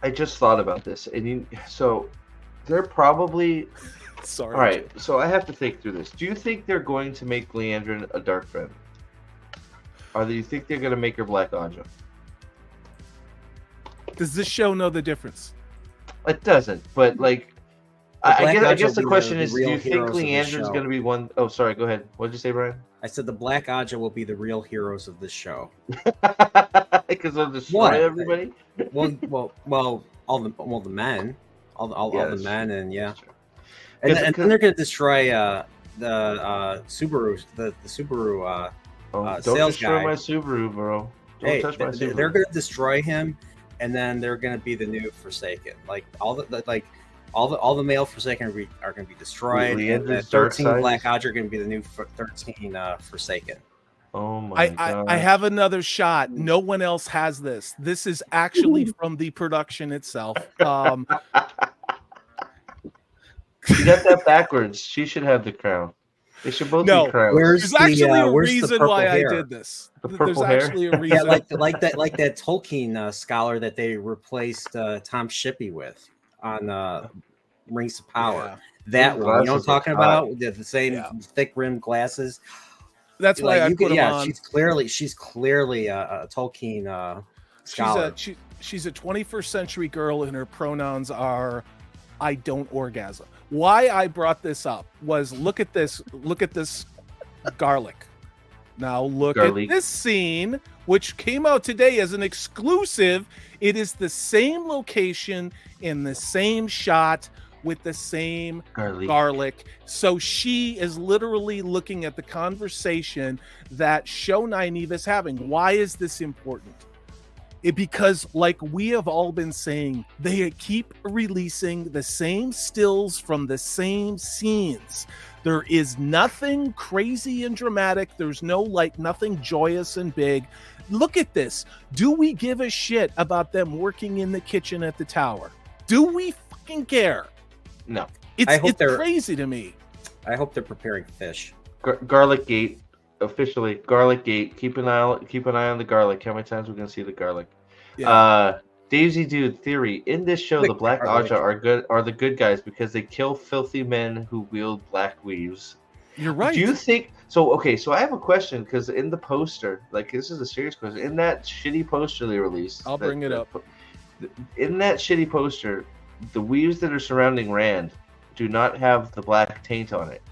I just thought about this, and so they're probably. Sorry. All right, so I have to think through this. Do you think they're going to make Liandrin a Dark Friend? Or do you think they're going to make her Black Aja? Does this show know the difference? It doesn't, but like, I guess the question the is, do you real think heroes of the Liandrin's show. going to be one? Oh, sorry, go ahead. What did you say, Brian? I said the Black Aja will be the real heroes of this show. Because they'll destroy everybody? Well, all the men. All the men, and yeah. And then they're going to destroy the Subaru, the Subaru don't sales destroy guy. my Subaru, bro. Don't touch my Subaru. They're going to destroy him, and then they're going to be the new Forsaken. Like all the male Forsaken are going to be destroyed. And the 13 Black Aja are going to be the new 13 Forsaken. Oh my God! I have another shot. No one else has this. This is actually from the production itself. You got that backwards. She should have the crown. They should both be crowns. There's actually a reason why I did this. There's actually a reason. Yeah, like that Tolkien scholar that they replaced Tom Shippey with on Rings of Power. Yeah. That one, you know what I'm talking about? The same thick rimmed glasses. That's why I put him on. She's clearly a Tolkien scholar. She's a 21st century girl, and her pronouns are "I don't orgasm." Why I brought this up was look at this garlic. Now look at this scene, which came out today as an exclusive. It is the same location in the same shot with the same garlic. So she is literally looking at the conversation that Show Nynaeve is having. Why is this important? because, like we have all been saying, they keep releasing the same stills from the same scenes. There is nothing crazy and dramatic. There's nothing joyous and big. Look at this. Do we give a shit about them working in the kitchen at the tower? Do we fucking care? No. It's crazy to me. I hope they're preparing fish. Garlic Gate, officially. Garlic Gate. Keep an eye on the garlic. How many times we're gonna see the garlic? Yeah. Daisy Dude theory. In this show, the Black Aja are the good guys because they kill filthy men who wield black weaves. You're right. Do you think so? Okay, so I have a question because in the poster, like this is a serious question. In that shitty poster they released, I'll bring it up. In that shitty poster, the weaves that are surrounding Rand do not have the black taint on it.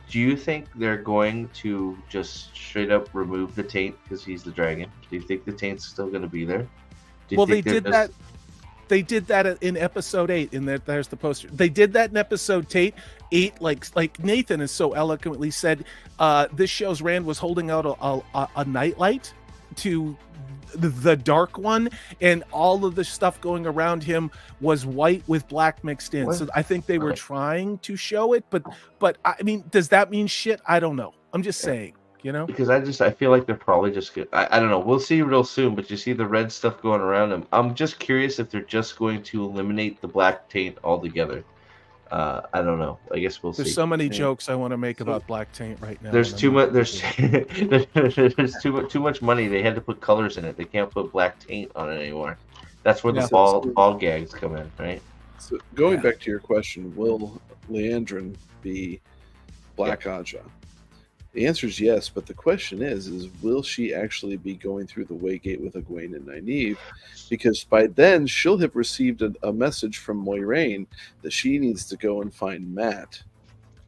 Do you think they're going to just straight up remove the taint because he's the dragon? Do you think the taint's still going to be there? Well, they did that. They did that in episode 8. In that, there's the poster. They did that in episode 8. Like Nathan has so eloquently said, this shows Rand was holding out a nightlight to the dark one, and all of the stuff going around him was white with black mixed in. What? So I think they were trying to show it, but I mean, does that mean shit? I don't know. I'm just saying. You know, because I feel like they're probably just good. I don't know. We'll see real soon, but you see the red stuff going around them. I'm just curious if they're just going to eliminate the black taint altogether. I don't know. I guess we'll see. There's so many jokes I want to make about black taint right now. There's too much. There's too much money. They had to put colors in it. They can't put black taint on it anymore. That's where the ball gags come in, right? So going back to your question, will Liandrin be Black Aja? The answer is yes, but the question is will she actually be going through the Waygate with Egwene and Nynaeve? Because by then she'll have received a message from Moiraine that she needs to go and find Mat.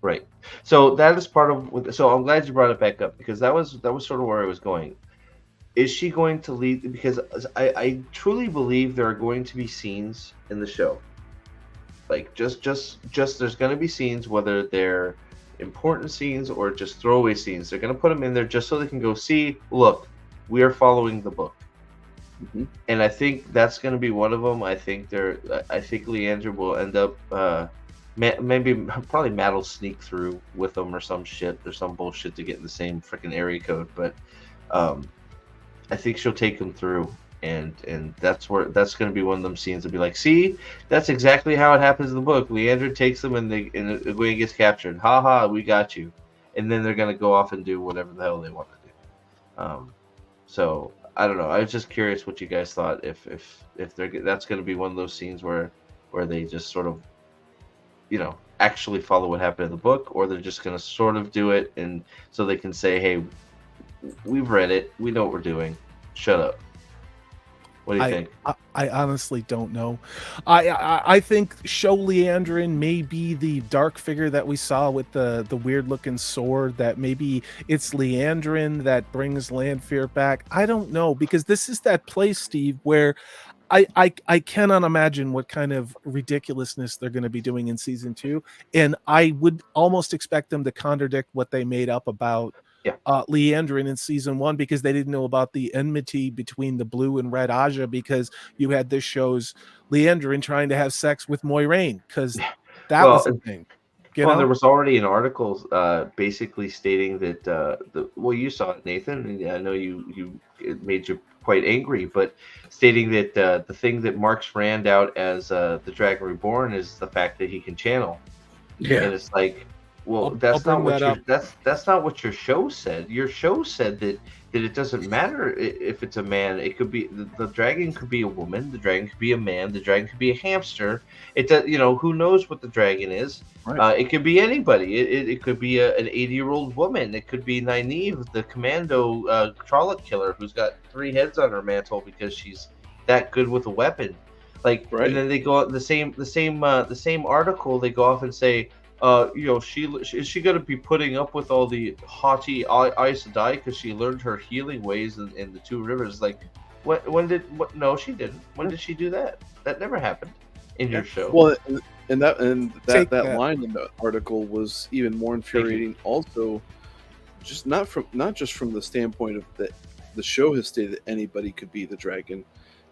Right. So that is part of. So I'm glad you brought it back up because that was sort of where I was going. Is she going to lead? Because I truly believe there are going to be scenes in the show. Like just there's going to be scenes, whether they're important scenes or just throwaway scenes. They're going to put them in there just so they can go see, look, we are following the book. Mm-hmm. And I think that's going to be one of them. I think Liandrin will end up probably Matt will sneak through with them or some shit or some bullshit to get in the same freaking area code, but I think she'll take them through. And that's going to be one of them scenes to be like, see, that's exactly how it happens in the book. Liandrin takes them and Egwene gets captured. Ha ha, we got you. And then they're going to go off and do whatever the hell they want to do. So I don't know. I was just curious what you guys thought if that's going to be one of those scenes where they just sort of, actually follow what happened in the book, or they're just going to sort of do it and so they can say, hey, we've read it, we know what we're doing, shut up. What do you think? I honestly don't know. I think show Liandrin may be the dark figure that we saw with the weird looking sword, that maybe it's Liandrin that brings Lanfear back. I don't know, because this is that place, Steve, where I cannot imagine what kind of ridiculousness they're going to be doing in season 2. And I would almost expect them to contradict what they made up about Liandrin in season 1, because they didn't know about the enmity between the blue and red Aja, because you had this show's Liandrin trying to have sex with Moiraine, because that was the thing. There was already an article basically stating that you saw it, Nathan. I know it made you quite angry, but stating that the thing that marks Rand out as the Dragon Reborn is the fact that he can channel. Yeah, and it's like, well, that's not what your show said. Your show said that it doesn't matter if it's a man. It could be the dragon could be a woman, the dragon could be a man, the dragon could be a hamster. It does, who knows what the dragon is? Right. It could be anybody. It could be an 80-year-old woman. It could be Nynaeve, the commando Trolloc killer, who's got 3 heads on her mantle because she's that good with a weapon. Like, right. And then they go the same article. They go off and say, is she going to be putting up with all the haughty Aes Sedai because she learned her healing ways in the 2 rivers? Like, no, she didn't. When did she do that? That never happened in your show. Well, and that line in the article was even more infuriating. Also, not just from the standpoint of that the show has stated that anybody could be the dragon.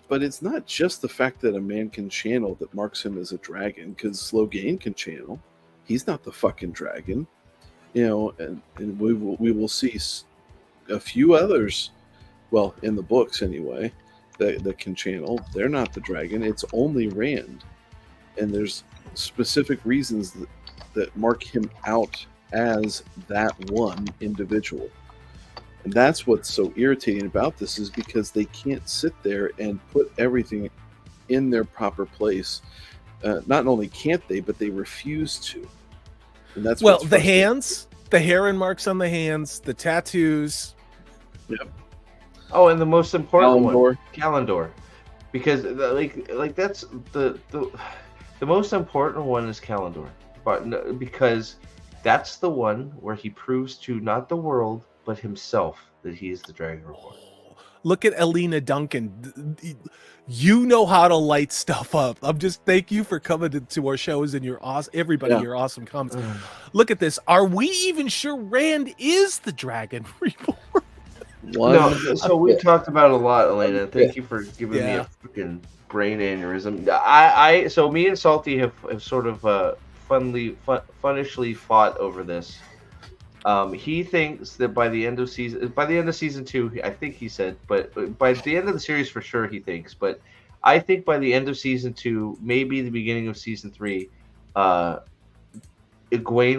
But it's not just the fact that a man can channel that marks him as a dragon, because Slogain can channel. He's not the fucking dragon, and we will see a few others, well, in the books anyway, that can channel. They're not the dragon. It's only Rand. And there's specific reasons that mark him out as that one individual. And that's what's so irritating about this, is because they can't sit there and put everything in their proper place. Not only can't they, but they refuse to. And that's the hands, the hair and marks on the hands, the tattoos. Yep. Oh, and the most important one, Callandor, because like that's the most important one is Callandor, but because that's the one where he proves to not the world but himself that he is the Dragon Reborn. Look at Elena Duncan. You know how to light stuff up. Thank you for coming to our shows and your your awesome comments. Look at this. Are we even sure Rand is the Dragon Reborn? No, so we talked about it a lot, Elena. Thank you for giving me a freaking brain aneurysm. So me and Salty have sort of funnishly fought over this. He thinks that by the end of season 2, I think he said, but by the end of the series for sure he thinks. But I think by the end of season 2, maybe the beginning of season 3, Egwene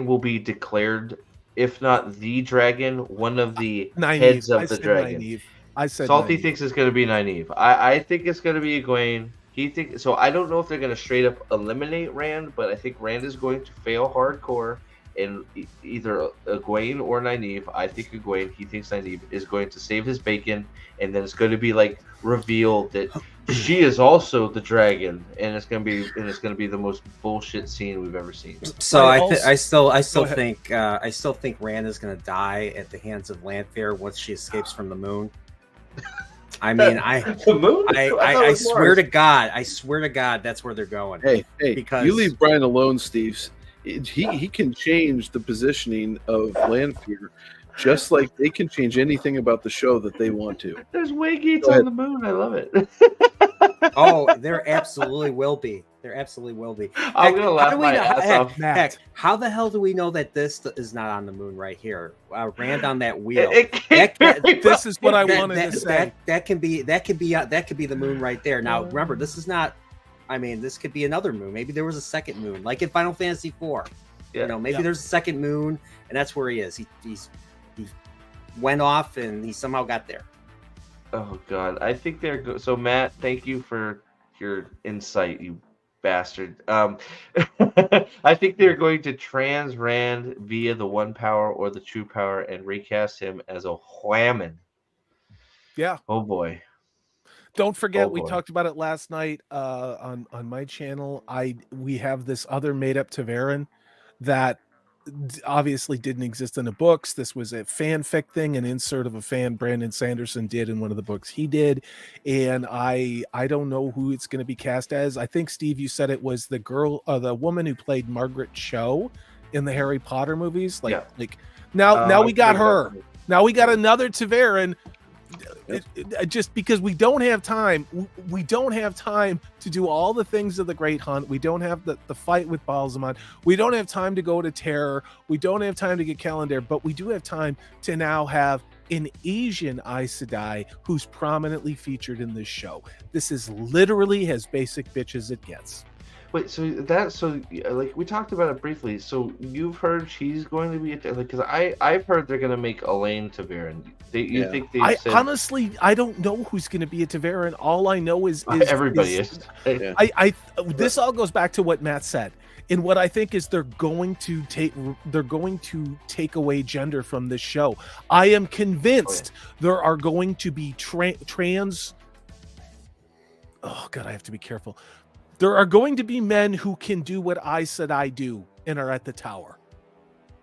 will be declared, if not the dragon, one of the heads of the dragon. Nynaeve. I said Salty Nynaeve. thinks it's going to be Nynaeve. I think it's going to be Egwene. He thinks so. I don't know if they're going to straight up eliminate Rand, but I think Rand is going to fail hardcore. And either Egwene or Nynaeve, I think Egwene, he thinks Nynaeve is going to save his bacon, and then it's going to be like revealed that she is also the dragon, and it's going to be the most bullshit scene we've ever seen. So I still think Rand is going to die at the hands of Lanfear once she escapes from the moon. I mean, the moon? I swear to God, that's where they're going. Hey, because you leave Brian alone, Steve. He can change the positioning of Lanfear, just like they can change anything about the show that they want to. There's Waygates on the moon. I love it. Oh, there absolutely will be. I'm gonna laugh my ass off. Heck, how the hell do we know that this is not on the moon right here? Rand on that wheel. This is what I wanted to say. That could be the moon right there. Now, remember, this is not. I mean, this could be another moon. Maybe there was a second moon, like in Final Fantasy IV. Yeah. Maybe there's a second moon, and that's where he is. He went off, and he somehow got there. Oh God, I think they're good. So Matt, thank you for your insight, you bastard. I think they're going to trans Rand via the One Power or the True Power and recast him as a Whammon. Yeah. Oh boy. Don't forget, we talked about it last night on my channel. We have this other made-up Ta'Veren that obviously didn't exist in the books. This was a fanfic thing, an insert of a fan Brandon Sanderson did in one of the books he did, and I don't know who it's going to be cast as. I think, Steve, you said it was the woman who played Margaret Cho in the Harry Potter movies. Now we got her. Now we got another Ta'Veren. Just because we don't have time to do all the things of the Great Hunt. We don't have the fight with Balsamon. We don't have time to go to Terror. We don't have time to get Callandar, but we do have time to now have an Asian Aes Sedai who's prominently featured in this show. This is literally as basic bitch as it gets. Wait, so we talked about it briefly. So you've heard she's going to be because I've heard they're going to make Elaine Ta'Veren. You think they said... Honestly, I don't know who's going to be a Ta'Veren. All I know is everybody is. This all goes back to what Matt said, and what I think is they're going to take away gender from this show. I am convinced there are going to be trans. Oh God, I have to be careful. There are going to be men who can do what Aes Sedai do and are at the tower.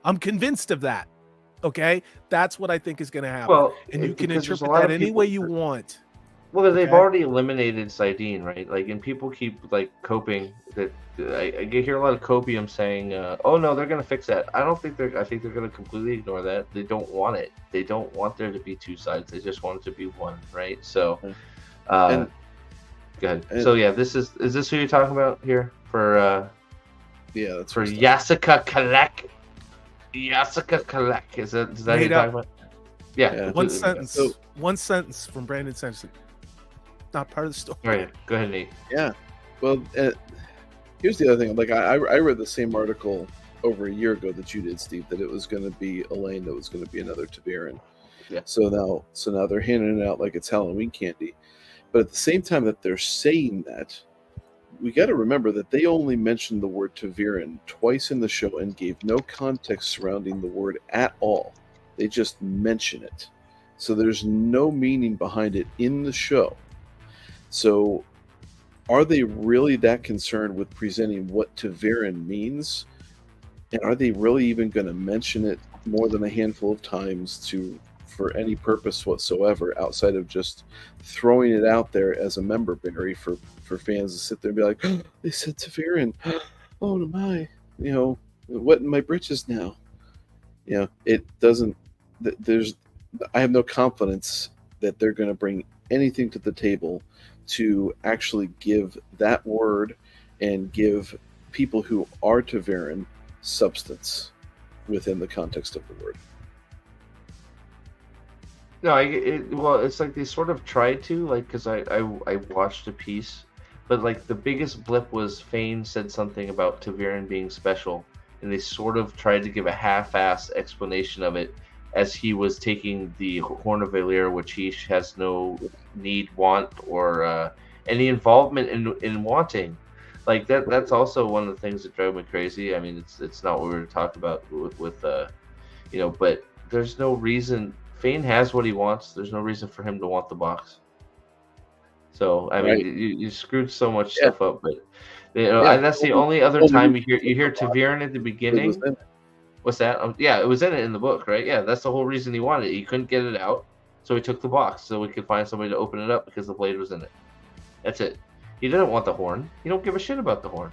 I'm convinced of that. Okay? That's what I think is going to happen. Well, and you can interpret that any way you want. Well, they've already eliminated Saidin, right? And people keep coping that I hear a lot of copium saying, "Oh no, they're going to fix that." I think they're going to completely ignore that. They don't want it. They don't want there to be two sides. They just want it to be one, right? So, Go ahead. So yeah, is this who you're talking about here for? Yeah, that's for Yasuka Kalek. Yasuka Kalek. Is that who you're talking about? Yeah. One sentence. One sentence from Brandon Sanderson. Not part of the story. All right. Go ahead, Nate. Yeah. Well, here's the other thing. Like I read the same article over a year ago that you did, Steve, that it was going to be Elaine, that was going to be another ta'veren. Yeah. So now they're handing it out like it's Halloween candy, but at the same time that they're saying that, we got to remember that they only mentioned the word ta'veren twice in the show and gave no context surrounding the word at all. They just mention it, so there's no meaning behind it in the show. So, are they really that concerned with presenting what ta'veren means? And are they really even going to mention it more than a handful of times for any purpose whatsoever, outside of just throwing it out there as a member berry for fans to sit there and be like, oh, they said ta'veren. Oh my, what in my britches now? It doesn't. I have no confidence that they're going to bring anything to the table to actually give that word and give people who are ta'veren substance within the context of the word. No, it's like they sort of tried to, like, because I watched a piece, but like the biggest blip was Fane said something about ta'veren being special, and they sort of tried to give a half-assed explanation of it as he was taking the Horn of Valyr, which he has no need, want, or any involvement in wanting. Like that's also one of the things that drive me crazy. I mean, it's not what we were talking about with but there's no reason. Fane has what he wants. There's no reason for him to want the box. So I mean, you screwed so much stuff up, but and that's the only other time you hear ta'veren at the beginning. What's that? Yeah, it was in it in the book, right? Yeah, that's the whole reason he wanted it. He couldn't get it out, so he took the box so we could find somebody to open it up because the blade was in it. That's it. He didn't want the horn. He don't give a shit about the horn.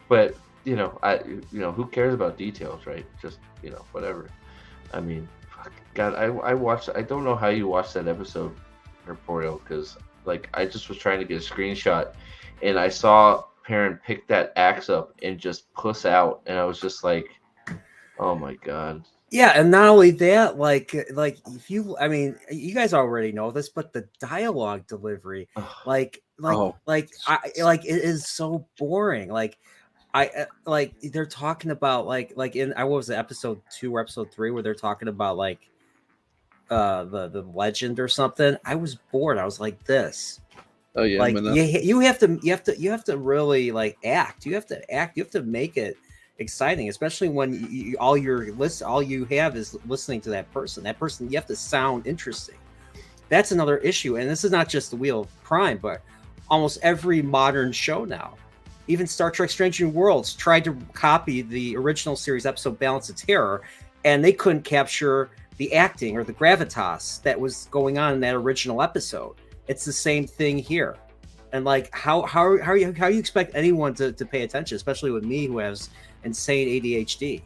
But who cares about details, right? Just whatever. I mean, fuck, God, I watched. I don't know how you watched that episode, Corporeal, because like I just was trying to get a screenshot, and I saw Perrin pick that axe up and just puss out, and I was just like, oh my God. Yeah, and not only that, like if you, I mean, you guys already know this, but the dialogue delivery, it is so boring. Like, they're talking about what was it, episode 2 or episode 3 where they're talking about like the legend or something. I was bored. I was like, this. Oh yeah, like you have to really like act. You have to act. You have to make it exciting, especially when all you have is listening to that person. That person, you have to sound interesting. That's another issue, and this is not just the Wheel of Prime, but almost every modern show now. Even Star Trek Strange New Worlds tried to copy the original series episode Balance of Terror, and they couldn't capture the acting or the gravitas that was going on in that original episode. It's the same thing here. And like how you expect anyone to pay attention, especially with me who has insane ADHD.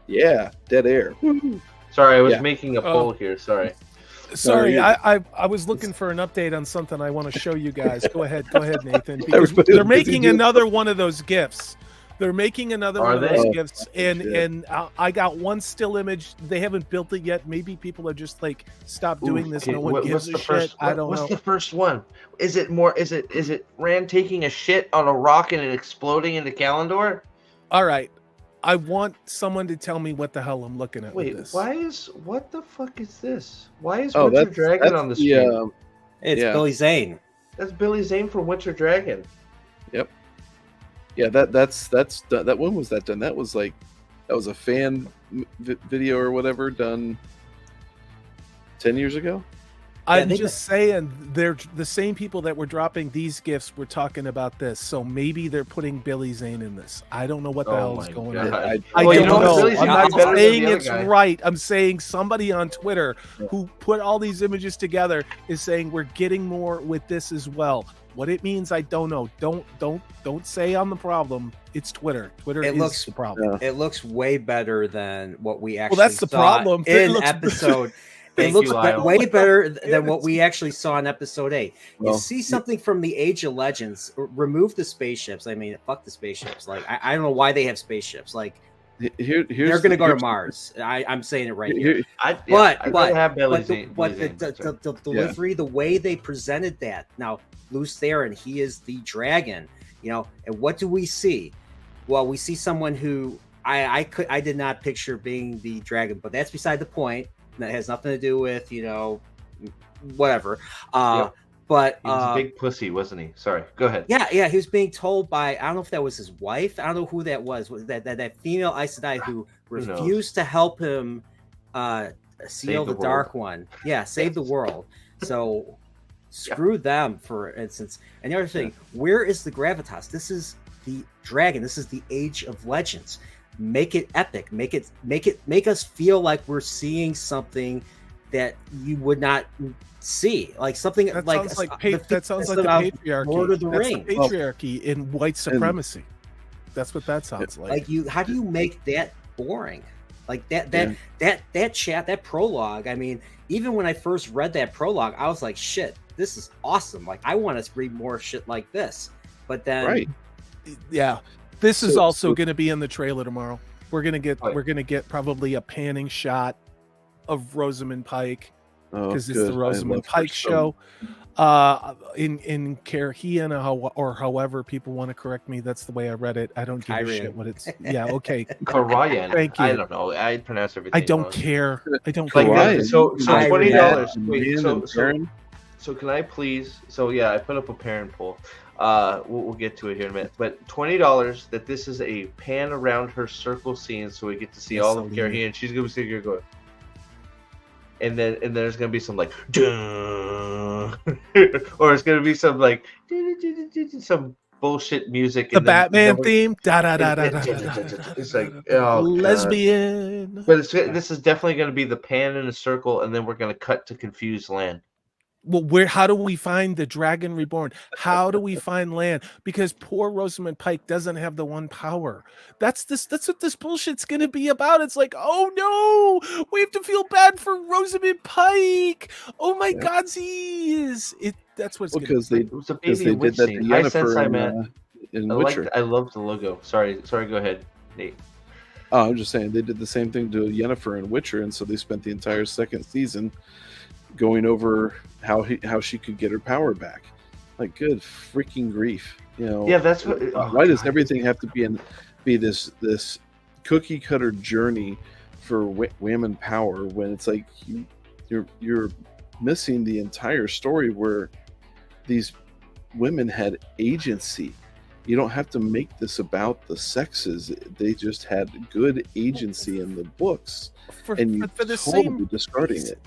Yeah, dead air. Sorry, I was making a poll here. Sorry, I was looking for an update on something I want to show you guys. Go ahead, Nathan. Because they're making another one of those GIFs. They're making another one of those GIFs, and I got one still image. They haven't built it yet. Maybe people are just like, stop doing this. No one gives a shit. I don't know. What's the first one? Is it Rand taking a shit on a rock and it exploding into Kalendor? All right. I want someone to tell me what the hell I'm looking at. Wait, what the fuck is this? Why is Winter Dragon on the screen? It's Billy Zane. That's Billy Zane from Winter Dragon. Yep. Yeah, that's that. When was that done? That was a fan video or whatever done 10 years ago. I'm just saying, they're the same people that were dropping these gifts were talking about this, so maybe they're putting Billy Zane in this. I don't know what the hell is going on. I don't know. I'm not saying it's right. I'm saying somebody on Twitter who put all these images together is saying we're getting more with this as well. What it means, I don't know. Don't say I'm the problem. It's Twitter. Twitter is the problem. It looks way better than what we actually that's the problem. In episode. It looks way better than what we actually saw in episode 8. You see something from the Age of Legends. Remove the spaceships. I mean, fuck the spaceships. Like, I don't know why they have spaceships. Like, they're going to go to Mars. I'm saying it right here. But the delivery, the way they presented that. Now, Lews Therin, he is the dragon. You know, and what do we see? Well, we see someone who I did not picture being the dragon, but that's beside the point. That has nothing to do with, you know, whatever. But he was a big pussy, wasn't he? Sorry, go ahead. Yeah, he was being told by, I don't know if that was his wife. I don't know who that was. Was that female Aes Sedai who refused to help him seal the Dark One? Yeah, save the world. So screw them, for instance. And the other thing, where is the gravitas? This is the dragon. This is the Age of Legends. Make it epic. Make us feel like we're seeing something that you would not see, like something that sounds like a patriarchy. Lord of the That's Rings. The patriarchy in white supremacy. That's what that sounds like. Like how do you make that boring? Like that prologue. I mean, even when I first read that prologue, I was like, shit, this is awesome. Like, I want to read more shit like this. But then, this is also going to be in the trailer tomorrow. We're gonna get probably a panning shot of Rosamund Pike because it's the Rosamund Pike show. In Cairhien or however people want to correct me, that's the way I read it. I don't give a shit what it's. Yeah, okay. Karayan. Thank you. I don't know. I pronounce everything. I don't care. I don't like care. So $20. So can I please? So yeah, I put up a parent poll. We'll get to it here in a minute. But $20 that this is a pan around her circle scene, so we get to see all of Cairhien. She's gonna be sitting here going, and then there's gonna be some like, or it's gonna be some like some bullshit music. The Batman theme. Da da da da da. It's like lesbian. But this is definitely gonna be the pan in a circle, and then we're gonna cut to confused land. Well, how do we find the Dragon Reborn? How do we find land? Because poor Rosamund Pike doesn't have the one power. That's what this bullshit's gonna be about. It's like, oh no, we have to feel bad for Rosamund Pike. Oh my God, that's what's because they did that to Yennefer in Witcher. I love the logo. Sorry, go ahead, Nate. Oh, I'm just saying they did the same thing to Yennefer in Witcher, and so they spent the entire second season going over how she could get her power back. Like, good freaking grief, you know. Yeah, that's what. Why does everything have to be this cookie cutter journey for women power when it's like you're missing the entire story where these women had agency. You don't have to make this about the sexes. They just had good agency in the books, and you're totally discarding it.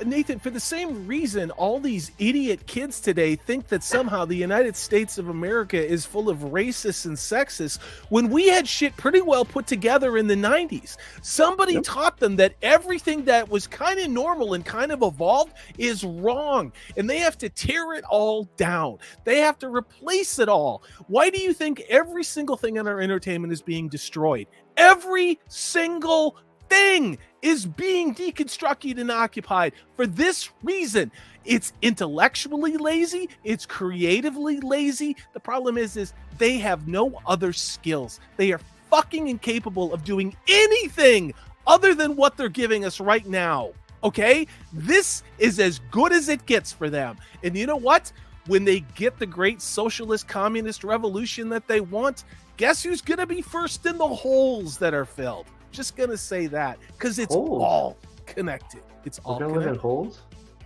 Nathan, for the same reason, all these idiot kids today think that somehow the United States of America is full of racists and sexists when we had shit pretty well put together in the 90s. Somebody taught them that everything that was kind of normal and kind of evolved is wrong, and they have to tear it all down. They have to replace it all. Why do you think every single thing in our entertainment is being destroyed? Every single thing is being deconstructed and occupied for this reason. It's intellectually lazy. It's creatively lazy. The problem is they have no other skills. They are fucking incapable of doing anything other than what they're giving us right now. Okay? This is as good as it gets for them. And you know what? When they get the great socialist communist revolution that they want, guess who's going to be first in the holes that are filled? Just gonna say that because it's all connected. It's all connected. Live in holes?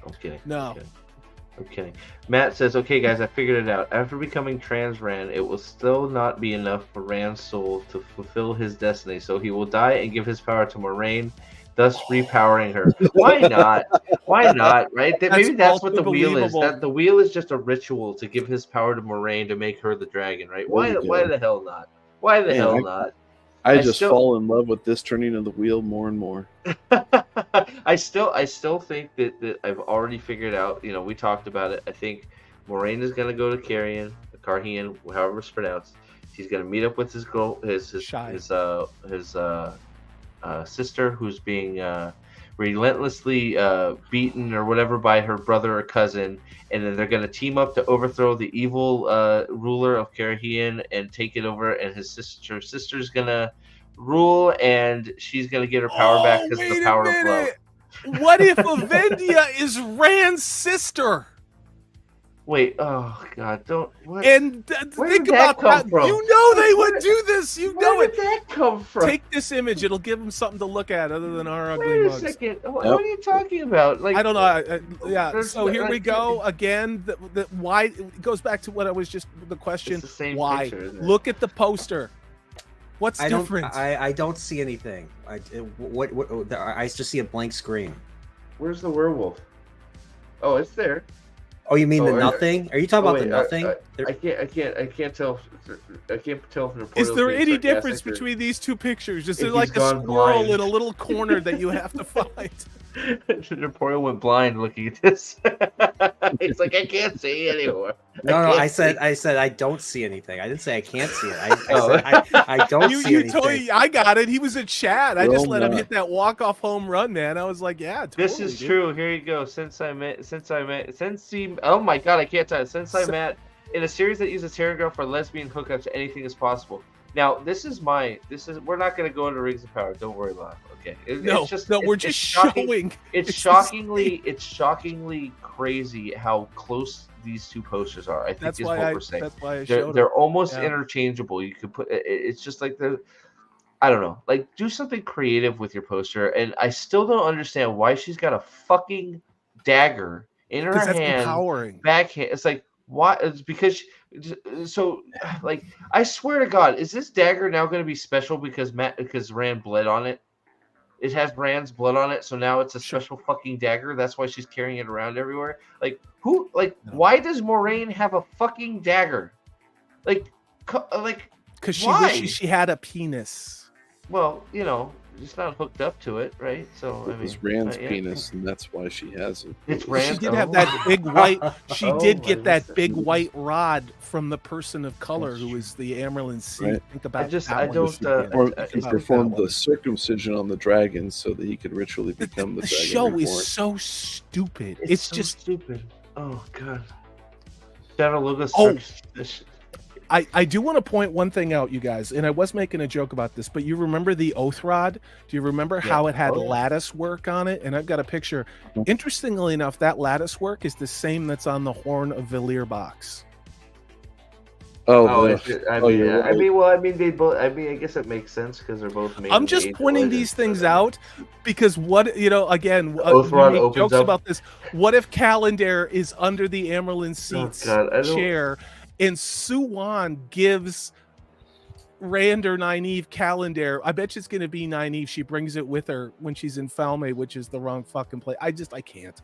I'm kidding. No. I'm kidding. Matt says, okay, guys, I figured it out. After becoming trans Rand, it will still not be enough for Rand's soul to fulfill his destiny. So he will die and give his power to Moiraine thus repowering her. Why not? Why not? Right? Maybe that's what the wheel is. That the wheel is just a ritual to give his power to Moiraine to make her the dragon, right? Why the hell not? Why the hell not? I just fall in love with this turning of the wheel more and more. I still think that I've already figured out. We talked about it. I think Moiraine is going to go to Carrion, however it's pronounced. She's going to meet up with his sister, who's being relentlessly beaten or whatever by her brother or cousin, and then they're going to team up to overthrow the evil ruler of Carrion and take it over. And his sister's going to rule, and she's going to get her power back because of the power of love. What if Avendia is Rand's sister? Wait, oh God, don't. What? And think about that. From? You know they would do this. You know it. Where did that come from? Take this image. It'll give them something to look at other than our ugly mugs. Wait a second. What are you talking about? Like, I don't know. Yeah. So here we go again. Why it goes back to what I was just the question. It's the same why? Picture, isn't it? Look at the poster. What's different? I don't see anything. I just see a blank screen. Where's the werewolf? Oh, it's there. Oh, you mean the nothing? Are you talking about the nothing? I can't tell. I can't tell from the. Is there any difference between these two pictures? Is there like a squirrel in a little corner that you have to find? Napoleon went blind looking at this. He's like, I can't see anymore. No, I said I don't see anything. I didn't say I can't see it. I don't see anything. Told me, I got it. He was a Chad. I just let him hit that walk-off home run, man. I was like, yeah, totally, this is true. Here you go. Since I met, oh my God, I can't tell you. Since I met in a series that uses Terran for lesbian hookups, anything is possible. Now, we're not going to go into Rings of Power. Don't worry about it. Okay. We're just showing. It's shockingly crazy how close these two posters are. I think what we're saying. That's why I showed they're almost interchangeable. You could put it's just like I don't know. Like, do something creative with your poster. And I still don't understand why she's got a fucking dagger in her hand. Empowering. Backhand. It's like, why? It's because like, I swear to God, is this dagger now going to be special because Rand bled on it? It has Rand's blood on it, so now it's a special fucking dagger. That's why she's carrying it around everywhere. Like, who? Like, why does Moiraine have a fucking dagger? Like, because she wishes she had a penis. Well, it's not hooked up to it, right? So it's Rand's penis, and that's why she has it. It's Rand. She did have that big white. She did get that big white rod from the person of color who is the Amyrlin Seat. Right. Think about. He performed the circumcision on the dragon so that he could ritually become the dragon. The show is so stupid. It's so just stupid. Oh God. Shadow Logos. I do want to point one thing out, you guys, and I was making a joke about this, but you remember the oath rod? Do you remember how it had lattice work on it? And I've got a picture. Interestingly enough, that lattice work is the same that's on the Horn of Valir box. I they both. I mean, I guess it makes sense because they're both. I'm just pointing these things out because again, Oath rod opens jokes up. about this. What if Calendar is under the Amyrlin Seat's chair? And Suwan gives Rand or Nynaeve Calendar. I bet you it's going to be Nynaeve. She brings it with her when she's in Falme, which is the wrong fucking place. I can't.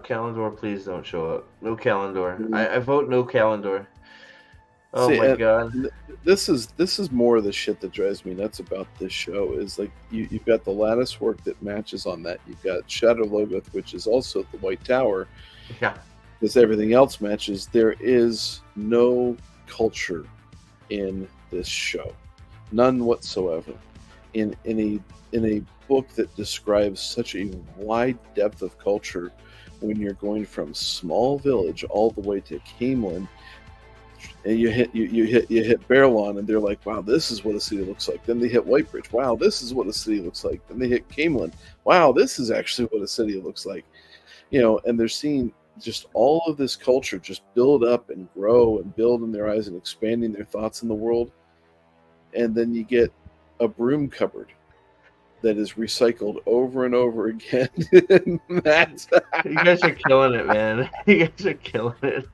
Calendar, please don't show up. No Calendar. I vote no Calendar. Oh my God. This is more of the shit that drives me nuts about this show. Is like you've got the lattice work that matches on that. You've got Shadow Logoth, which is also the White Tower. Yeah. Because everything else matches, there is no culture in this show, none whatsoever. In a book that describes such a wide depth of culture, when you're going from small village all the way to Caemlyn, and you hit Baerlon, and they're like, wow, this is what a city looks like. Then they hit Whitebridge, wow, this is what a city looks like. Then they hit Caemlyn, wow, this is actually what a city looks like. And they're seeing just all of this culture just build up and grow and build in their eyes and expanding their thoughts in the world. And then you get a broom cupboard that is recycled over and over again. Matt. You guys are killing it, man. You guys are killing it.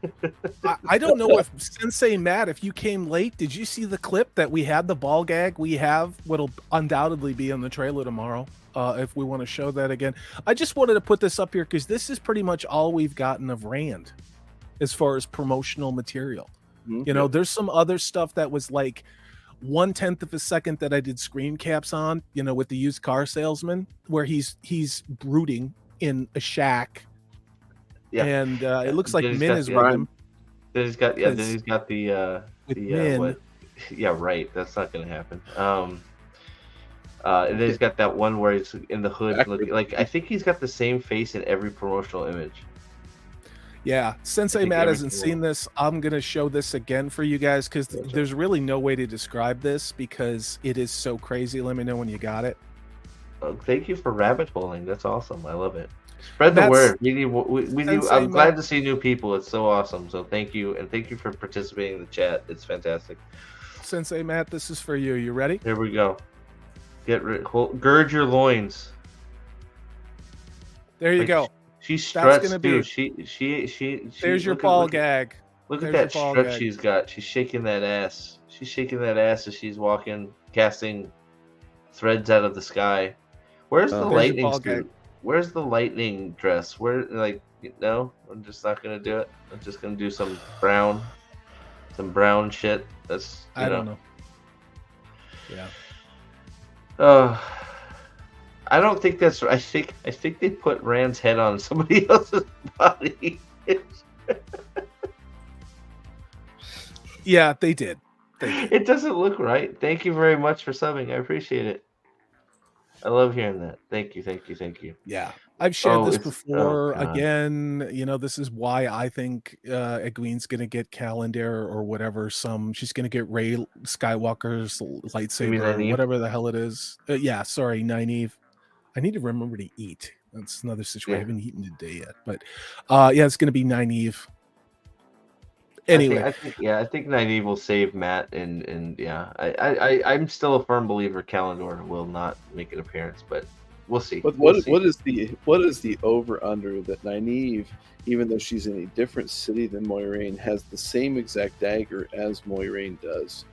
I don't know if Sensei Matt, if you came late, did you see the clip that we had, the ball gag? We have what'll undoubtedly be in the trailer tomorrow. If we want to show that again. I just wanted to put this up here because this is pretty much all we've gotten of Rand as far as promotional material. Mm-hmm. You know, there's some other stuff that was like 1/10 of a second that I did screen caps on, you know, with the used car salesman, where he's brooding in a shack. Yeah. And it looks like Min is with him. Then he's got the Min. Yeah, right. That's not gonna happen. And then he's got that one where he's in the hood looking like, I think he's got the same face in every promotional image. Yeah, Sensei Matt hasn't seen this. I'm going to show this again for you guys because there's really no way to describe this because it is so crazy. Let me know when you got it. Thank you for rabbit holing. That's awesome. I love it. Spread the word. I'm glad to see new people. It's so awesome. So thank you. And thank you for participating in the chat. It's fantastic. Sensei Matt, this is for you. You ready? Here we go. Gird your loins. There you go. She struts too. She there's your ball gag. Look at that strut she's got. She's shaking that ass. She's shaking that ass as she's walking, casting threads out of the sky. Where's the lightning suit? Where's the lightning dress? Where, like, no, I'm just not gonna do it. I'm just gonna do some brown shit. That's I don't know. Yeah. I don't think that's. I think they put Rand's head on somebody else's body. Yeah, they did. It doesn't look right. Thank you very much for subbing. I appreciate it. I love hearing that. Thank you. Yeah, I've shared this before. Again, you know, this is why I think Egwene's going to get Calendar or whatever. She's going to get Rey Skywalker's lightsaber, or whatever the hell it is. Yeah, sorry, Nynaeve. I need to remember to eat. That's another situation. I haven't eaten today yet, but yeah, it's going to be Nynaeve. Anyway, I think Nynaeve will save Matt, and yeah, I'm still a firm believer Calendar will not make an appearance, but we'll see. But what is the over under that Nynaeve, even though she's in a different city than Moiraine, has the same exact dagger as Moiraine does?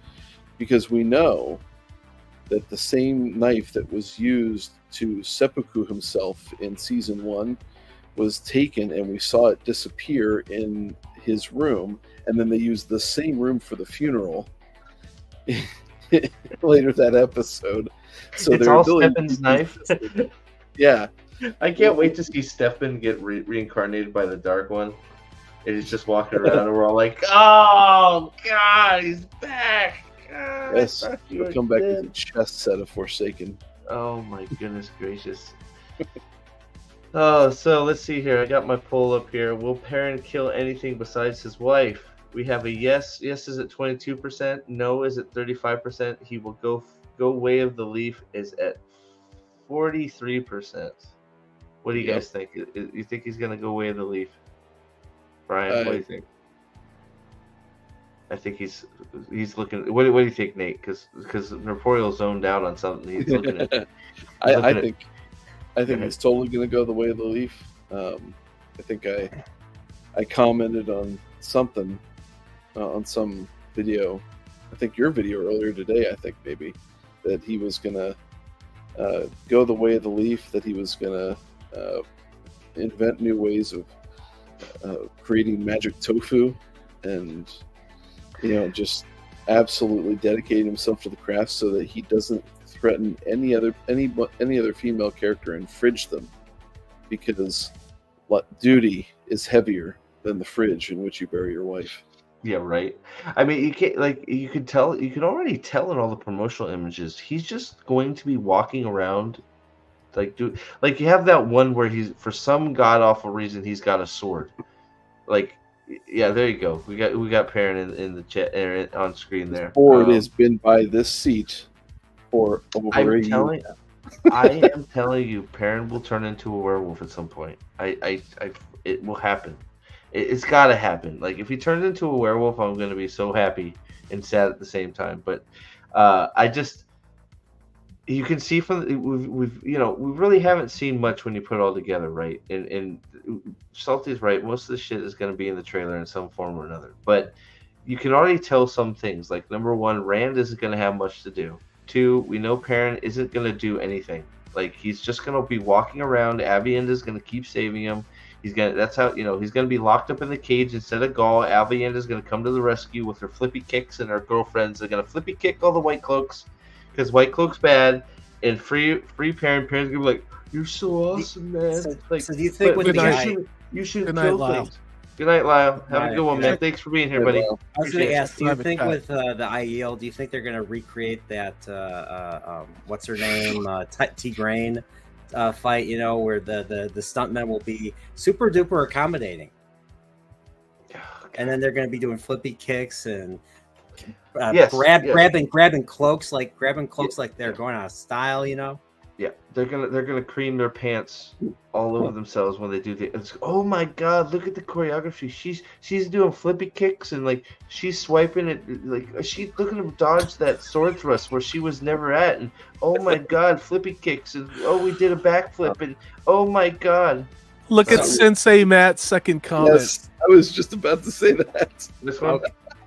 Because we know that the same knife that was used to seppuku himself in season 1 was taken, and we saw it disappear in his room, and then they used the same room for the funeral later that episode. So it's all Steppen's knife. Yeah, I can't wait to see Steppen get reincarnated by the Dark One. And he's just walking around, and we're all like, "Oh God, he's back!" God, yes, he'll come back with a chest set of Forsaken. Oh my goodness gracious. Oh, so let's see here. I got my poll up here. Will Perrin kill anything besides his wife? We have a yes. Yes is at 22%. No is at 35%. He will go Way of the Leaf is at 43%. What do you guys think? You think he's going to go Way of the Leaf? Brian, what do you think? I think he's looking. What do you think, Nate? Because Nerporial zoned out on something. He's looking at. I think he's totally going to go the Way of the Leaf. I think I commented on something on some video. I think your video earlier today. I think maybe that he was going to go the Way of the Leaf. That he was going to invent new ways of creating magic tofu, and just absolutely dedicate himself to the craft so that he doesn't threaten any other female character and fridge them, because duty is heavier than the fridge in which you bury your wife. Yeah, right. I mean, you could already tell in all the promotional images, he's just going to be walking around you have that one where he's, for some god awful reason, he's got a sword. Yeah, there you go. We got Perrin in the chat on screen there. Or it has been by this seat for over a year. I am telling you, Perrin will turn into a werewolf at some point. It will happen. It's got to happen. Like, if he turns into a werewolf, I'm going to be so happy and sad at the same time. But you can see from we've we really haven't seen much when you put it all together, right? And Salty's right. Most of the shit is going to be in the trailer in some form or another. But you can already tell some things. Like number one, Rand isn't going to have much to do. Two, we know Perrin isn't going to do anything. Like he's just going to be walking around. Avienda's going to keep saving him. That's how he's going to be locked up in the cage instead of Gaul. Avienda's going to come to the rescue with her flippy kicks and her girlfriends. They're going to flippy kick all the White Cloaks. Because White Cloak's bad, and free Perrin's gonna be like, "You're so awesome, man." So do you think with the guy, you should kill things? Good night, Lyle. Have a good one, man. Thanks for being here, buddy. I was going to ask, do you think with the IEL, do you think they're going to recreate that? What's her name? Tigraine fight. Where the stuntmen will be super duper accommodating, and then they're going to be doing flippy kicks and. Grabbing cloaks like they're going out of style, Yeah, they're gonna cream their pants all over themselves when they do oh my god, look at the choreography. She's doing flippy kicks and like she's swiping it, like she's looking to dodge that sword thrust where she was never at, and oh my god, flippy kicks, and we did a backflip, and oh my god. Look at Sensei Matt's second comment. Yes, I was just about to say that. This one.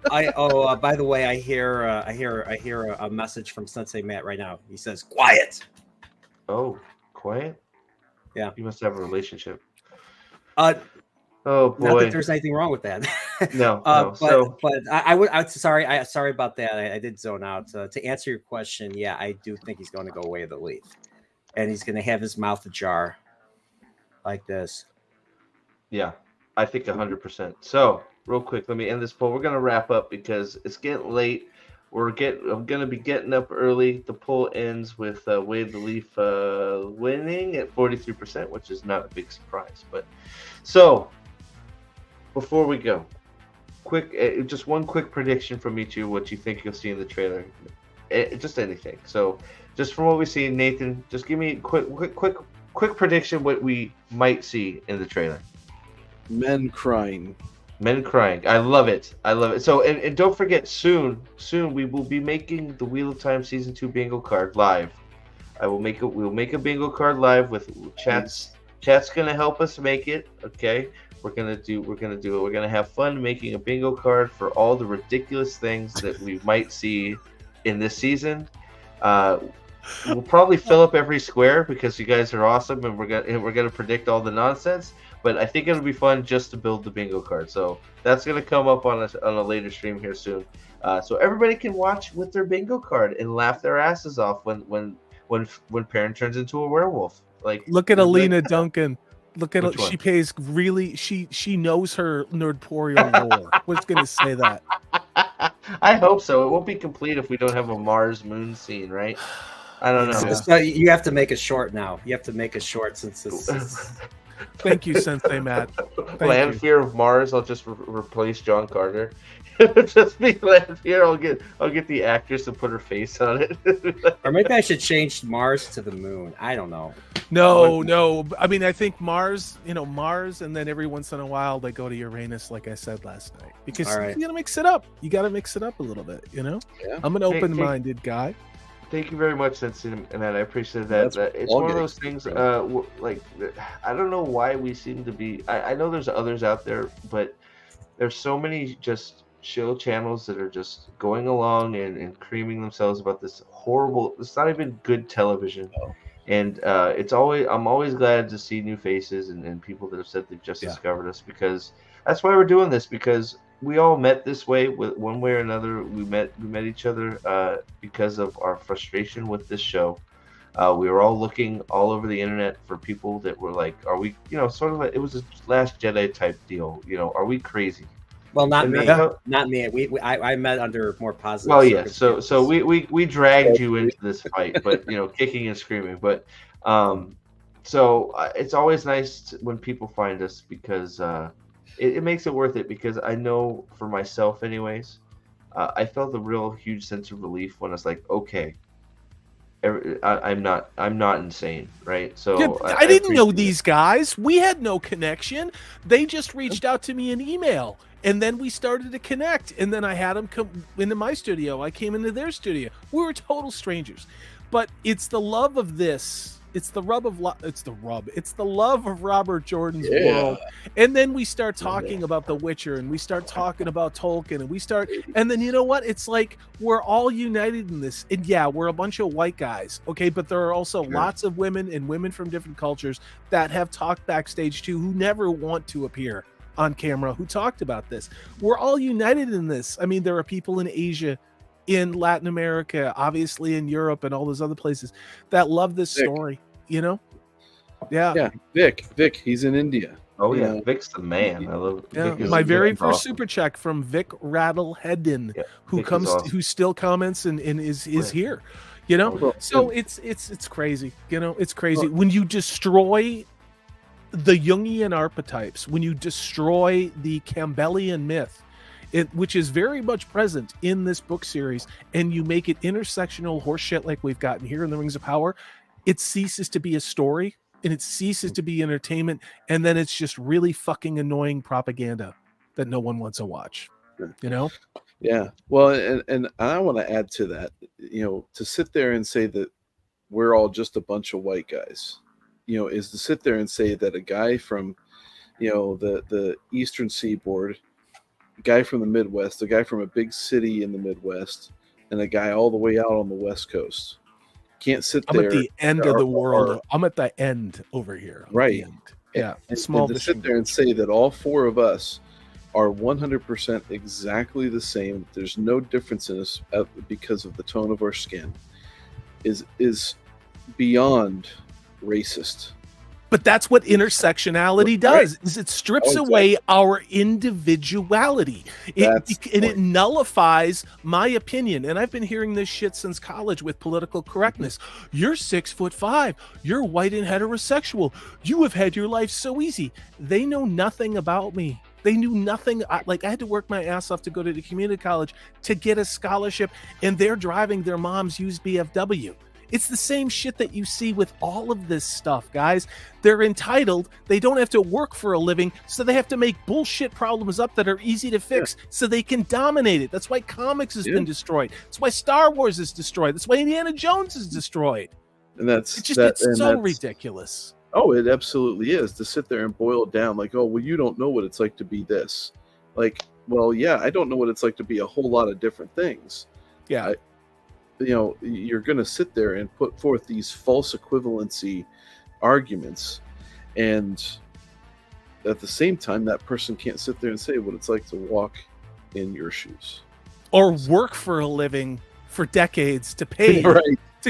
By the way, I hear a message from Sensei Matt right now. He says, "Quiet." Oh, quiet? Yeah. You must have a relationship. Oh boy. Not that there's anything wrong with that. No. But I sorry about that. I did zone out. To answer your question, yeah, I do think he's going to go away the leaf, and he's going to have his mouth ajar, like this. Yeah, I think 100%. So. Real quick, let me end this poll. We're gonna wrap up because it's getting late. I'm gonna be getting up early. The poll ends with Wade the Leaf winning at 43%, which is not a big surprise. But so before we go, just one quick prediction from each of you. What you think you'll see in the trailer? Just anything. So just from what we see, Nathan, just give me a quick prediction what we might see in the trailer. Men crying. Men crying. I love it. So, and don't forget, soon we will be making the Wheel of Time Season 2 bingo card live. We'll make a bingo card live with chats. Chat's gonna help us make it. Okay. We're gonna do it. We're gonna have fun making a bingo card for all the ridiculous things that we might see in this season. We'll probably fill up every square because you guys are awesome, and we're gonna predict all the nonsense. But I think it'll be fun just to build the bingo card. So that's going to come up on a later stream here soon. So everybody can watch with their bingo card and laugh their asses off when Perrin turns into a werewolf. Like, look at Alina Duncan. Look at she pays really. She knows her Nerdporial lore. What's going to say that? I hope so. It won't be complete if we don't have a Mars moon scene, right? I don't know. So you have to make a short now. You have to make a short since it's Thank you, Sensei Matt. Fear of Mars. I'll just replace John Carter. Just be Fear. I'll get the actress to put her face on it. Or maybe I should change Mars to the moon. I don't know. No. I mean, I think Mars. Mars, and then every once in a while they go to Uranus, like I said last night, because you gotta mix it up. You gotta mix it up a little bit. Yeah. I'm an open-minded guy. Thank you very much, Sensei Matt. I appreciate that. It's one of those things, like, I don't know why we seem to be... I know there's others out there, but there's so many just show channels that are just going along and creaming themselves about this horrible... It's not even good television. No. And I'm always glad to see new faces and people that have said they've just discovered us, because that's why we're doing this, because... We all met this way, with one way or another. We met each other because of our frustration with this show. We were all looking all over the internet for people that were like, "Are we?" Sort of like, it was a Last Jedi type deal. Are we crazy? Well, not me. Not me. I met under more positive. Well, yeah. So we dragged you into this fight, but kicking and screaming. But so it's always nice when people find us, because. It makes it worth it, because I know for myself anyways, I felt a real huge sense of relief when I was like, okay, I'm not insane, right? So I didn't know these guys. We had no connection. They just reached out to me in email, and then we started to connect, and then I had them come into my studio. I came into their studio. We were total strangers. But it's the love of this. It's the love of Robert Jordan's world. And then we start talking about The Witcher, and we start talking about Tolkien, and then you know what? It's like we're all united in this. And yeah, we're a bunch of white guys, okay? But there are also lots of women and women from different cultures that have talked backstage too, who never want to appear on camera, who talked about this. We're all united in this. I mean, there are people in Asia, in Latin America, obviously in Europe and all those other places that love this story, you know? Yeah. Vic, he's in India. Oh yeah, Vic's the man. I love Vic. My very first super check from Vic Rattleheadin, who still comments and is here, you know? So it's crazy, you know, it's crazy. When you destroy the Jungian archetypes, when you destroy the Campbellian myth, which is very much present in this book series, and you make it intersectional horseshit like we've gotten here in the Rings of Power, it ceases to be a story and it ceases to be entertainment, and then it's just really fucking annoying propaganda that no one wants to watch, you know? Yeah. Well, and I want to add to that, you know, to sit there and say that we're all just a bunch of white guys, you know, is to sit there and say that a guy from, you know, the Eastern Seaboard, guy from the Midwest, a guy from a big city in the Midwest, and a guy all the way out on the West Coast can't sit there. I'm at the end of the world. I'm at the end over here. Right. Yeah. And to sit there and say that all four of us are 100% exactly the same, there's no difference in us because of the tone of our skin, is beyond racist. But that's what intersectionality does, is it strips away our individuality. It nullifies my opinion. And I've been hearing this shit since college with political correctness. You're 6'5", you're white and heterosexual. You have had your life so easy. They know nothing about me. They knew nothing. I had to work my ass off to go to the community college to get a scholarship, and they're driving their mom's used BFW. It's the same shit that you see with all of this stuff, guys. They're entitled. They don't have to work for a living, so they have to make bullshit problems up that are easy to fix so they can dominate it. That's why comics has been destroyed. That's why Star Wars is destroyed. That's why Indiana Jones is destroyed. And it's so ridiculous. Oh, it absolutely is, to sit there and boil it down like, oh, well, you don't know what it's like to be this. Like, well, yeah, I don't know what it's like to be a whole lot of different things. Yeah. You know, you're going to sit there and put forth these false equivalency arguments, and at the same time, that person can't sit there and say what it's like to walk in your shoes or work for a living for decades to pay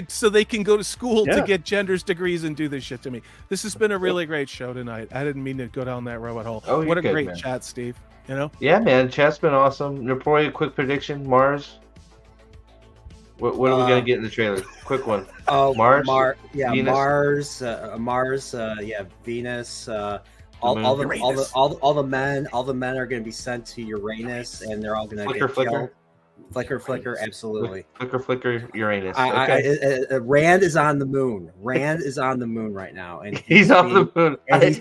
so they can go to school to get gender's degrees and do this shit to me. This has been a really great show tonight. I didn't mean to go down that rabbit hole. Oh, what a great chat, Steve. You know? Yeah, man. Chat's been awesome. Napoli, a quick prediction. Mars. What are we gonna get in the trailer? Quick one. Oh, Mars. Venus? Mars. Venus. All the men are gonna be sent to Uranus, and they're all gonna get killed. Flicker, absolutely. Flicker, Uranus. Rand is on the moon. Rand is on the moon right now, and he's on the moon. And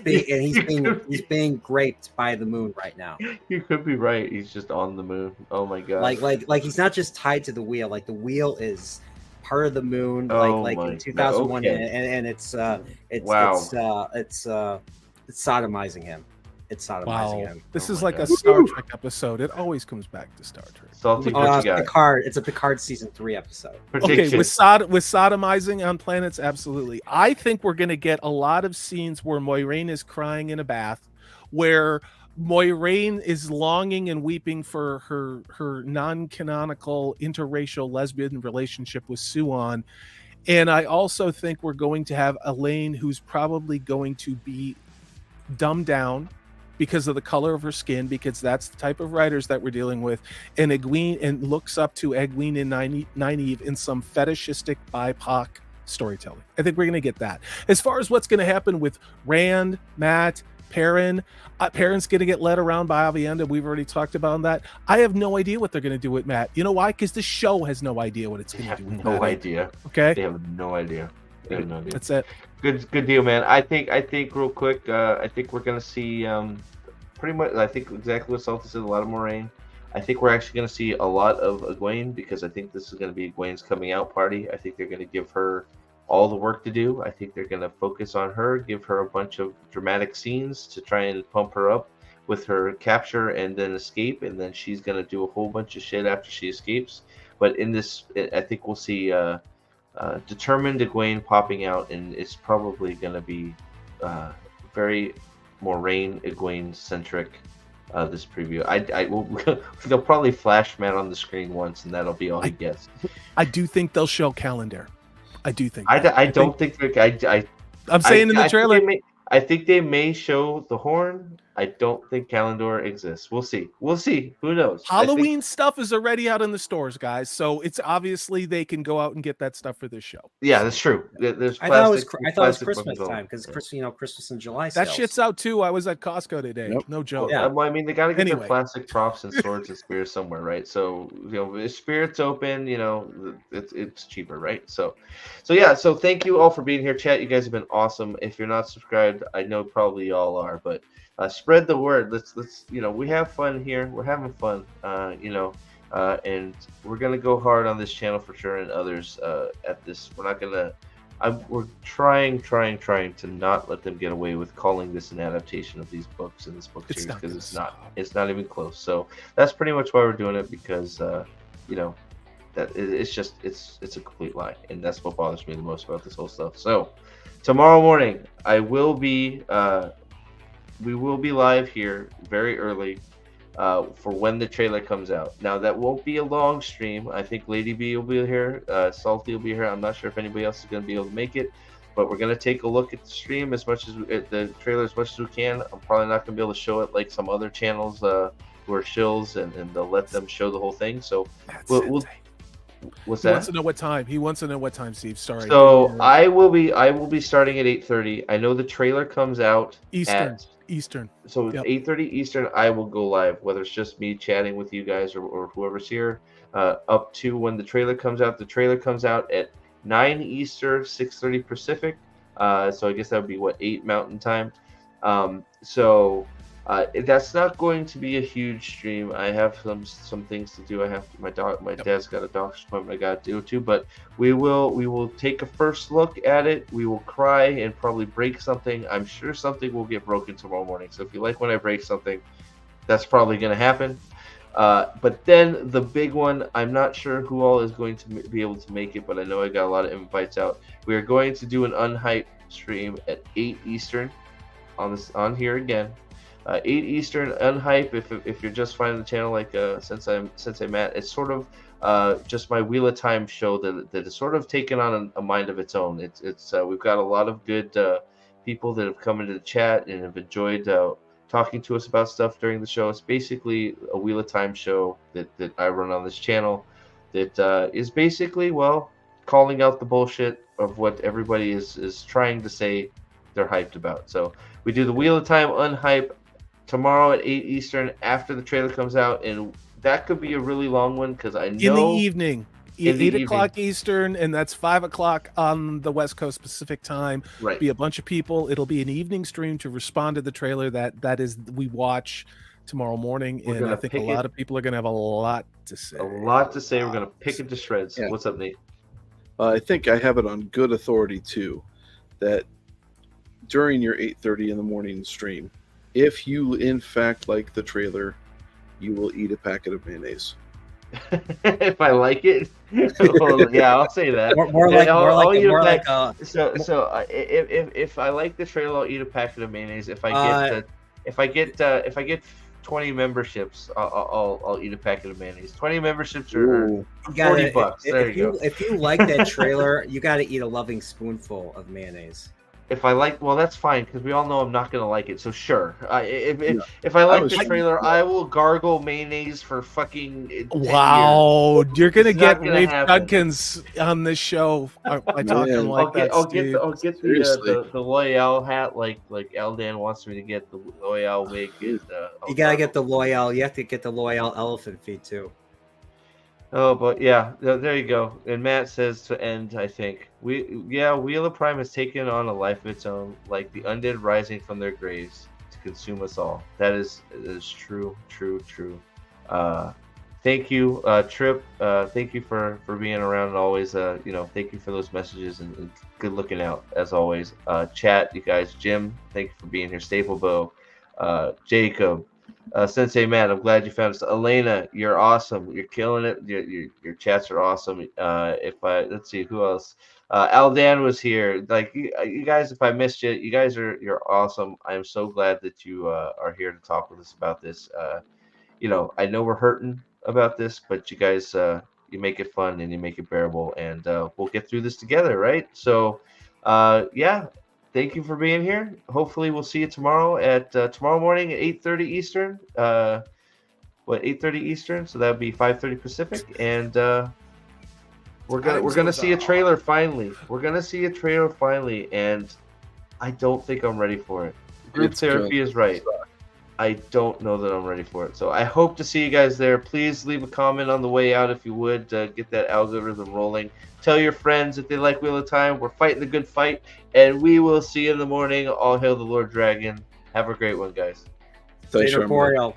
he's being graped by the moon right now. You could be right. He's just on the moon. Oh my god. Like he's not just tied to the wheel. Like the wheel is part of the moon. Like in 2001, and it's sodomizing him. It's sodomizing him. This is like a Star Trek episode. It always comes back to Star Trek. Picard. It's a Picard season 3 episode. Okay, with sodomizing on planets, absolutely. I think we're going to get a lot of scenes where Moiraine is crying in a bath, where Moiraine is longing and weeping for her non-canonical interracial lesbian relationship with Suan. And I also think we're going to have Elaine, who's probably going to be dumbed down because of the color of her skin, because that's the type of writers that we're dealing with, and Egwene, and looks up to Egwene and Nynaeve in some fetishistic BIPOC storytelling. I think we're going to get that. As far as what's going to happen with Rand, Mat, Perrin, Perrin's going to get led around by Aviendha. We've already talked about that. I have no idea what they're going to do with Mat. You know why? Because the show has no idea what it's going to do with Mat. No idea. Okay? They have no idea. That's it. Good deal, man. I think real quick. I think we're gonna see pretty much. I think exactly what Salty said. A lot of Moiraine. I think we're actually going to see a lot of Egwene because I think this is going to be Egwene's coming out party. I think they're going to give her all the work to do. I think they're going to focus on her, give her a bunch of dramatic scenes to try and pump her up with her capture and then escape, and then she's going to do a whole bunch of shit after she escapes. But in this, I think we'll see determined Egwene popping out, and it's probably going to be very Moiraine Egwene centric. This preview, I will. They'll probably flash Matt on the screen once, and that'll be all he gets. I do think they'll show Calendar. I do think. I don't think they're. I'm saying in the trailer. I think they may show the horn. I don't think Calendar exists. We'll see. Who knows? Halloween stuff is already out in the stores, guys. So it's obviously they can go out and get that stuff for this show. Yeah, that's true. There's I thought it was Christmas time because Christmas in July. That shit's out too. I was at Costco today. Yep. No joke. Yeah. Well, I mean, they got to get their plastic props and swords and spears somewhere, right? So if Spirit's open, it's cheaper, right? So yeah. So thank you all for being here, chat. You guys have been awesome. If you're not subscribed, I know probably y'all are, but. Spread the word. Let's we have fun here. We're having fun, and we're gonna go hard on this channel for sure, and others at this. We're not gonna. We're trying to not let them get away with calling this an adaptation of these books in this book series because it's not. It's not even close. So that's pretty much why we're doing it because that it's just it's a complete lie, and that's what bothers me the most about this whole stuff. So tomorrow morning, we will be live here very early for when the trailer comes out. Now, that won't be a long stream. I think Lady B will be here. Salty will be here. I'm not sure if anybody else is going to be able to make it, but we're going to take a look at the stream at the trailer as much as we can. I'm probably not going to be able to show it like some other channels who are shills, and they'll let them show the whole thing. So we'll what's that? He wants to know what time. He wants to know what time, Steve. Sorry. So I will be starting at 8:30. I know the trailer comes out Eastern. So it's 8:30 Eastern. I will go live, whether it's just me chatting with you guys or whoever's here, up to when the trailer comes out. The trailer comes out at 9 Eastern, 6:30 Pacific. So I guess that would be 8 Mountain Time. That's not going to be a huge stream. I have some things to do. I have my dad's got a doctor's appointment I got to do too. But we will take a first look at it. We will cry and probably break something. I'm sure something will get broken tomorrow morning. So if you like when I break something, that's probably going to happen. But then the big one, I'm not sure who all is going to be able to make it, but I know I got a lot of invites out. We are going to do an unhyped stream at 8 Eastern on here again. 8 Eastern, unhype. If you're just finding the channel, like Sensei Matt, it's sort of just my Wheel of Time show that is sort of taken on a mind of its own. It's we've got a lot of good people that have come into the chat and have enjoyed talking to us about stuff during the show. It's basically a Wheel of Time show that I run on this channel that is basically calling out the bullshit of what everybody is trying to say they're hyped about. So we do the Wheel of Time unhype tomorrow at 8 Eastern after the trailer comes out, and that could be a really long one because I know in the evening, 8 o'clock Eastern, and that's 5 o'clock on the West Coast Pacific time. Right, be a bunch of people. It'll be an evening stream to respond to the trailer that is we watch tomorrow morning, and I think a lot of people are going to have a lot to say. We're going to pick it to shreds. Yeah. What's up, Nate? I think I have it on good authority too that during your 8:30 in the morning stream, if you in fact like the trailer, you will eat a packet of mayonnaise. If I like it, yeah, I'll say that. If I like the trailer, I'll eat a packet of mayonnaise. If I get 20 memberships, I'll eat a packet of mayonnaise. 20 memberships are $40. There you go. If you like that trailer, you got to eat a loving spoonful of mayonnaise. If I like, that's fine because we all know I'm not gonna like it. So sure, if I like the trailer, I will gargle mayonnaise for fucking. Wow, years. You're gonna get Rafe Judkins on this show by talking like that. I'll get the Loyal hat like Eldan wants me to get the Loyal wig. You gotta get the Loyal. You have to get the Loyal elephant feet too. Oh, but yeah, there you go. And Matt says to end, I think Wheel of Prime has taken on a life of its own, like the undead rising from their graves to consume us all. That is true. Thank you, Trip. Thank you for being around and always. Thank you for those messages and good looking out as always. Chat, you guys. Jim, thank you for being here. Staple Bow, Jacob, Sensei Matt. I'm glad you found us. Elena, you're awesome. You're killing it. Your chats are awesome. Let's see who else. Aldan was here. Like you guys, if I missed you, you guys you're awesome. I am so glad that you are here to talk with us about this. I know we're hurting about this, but you guys, you make it fun and you make it bearable, and we'll get through this together, right? So, thank you for being here. Hopefully, we'll see you tomorrow tomorrow morning at 8:30 Eastern. 8:30 Eastern? So that would be 5:30 Pacific, and we're gonna see a trailer finally. We're gonna see a trailer finally, and I don't think I'm ready for it. Group therapy is right. I don't know that I'm ready for it. So I hope to see you guys there. Please leave a comment on the way out if you would. Get that algorithm rolling. Tell your friends if they like Wheel of Time. We're fighting the good fight. And we will see you in the morning. All hail the Lord Dragon. Have a great one, guys. Vader Boreal.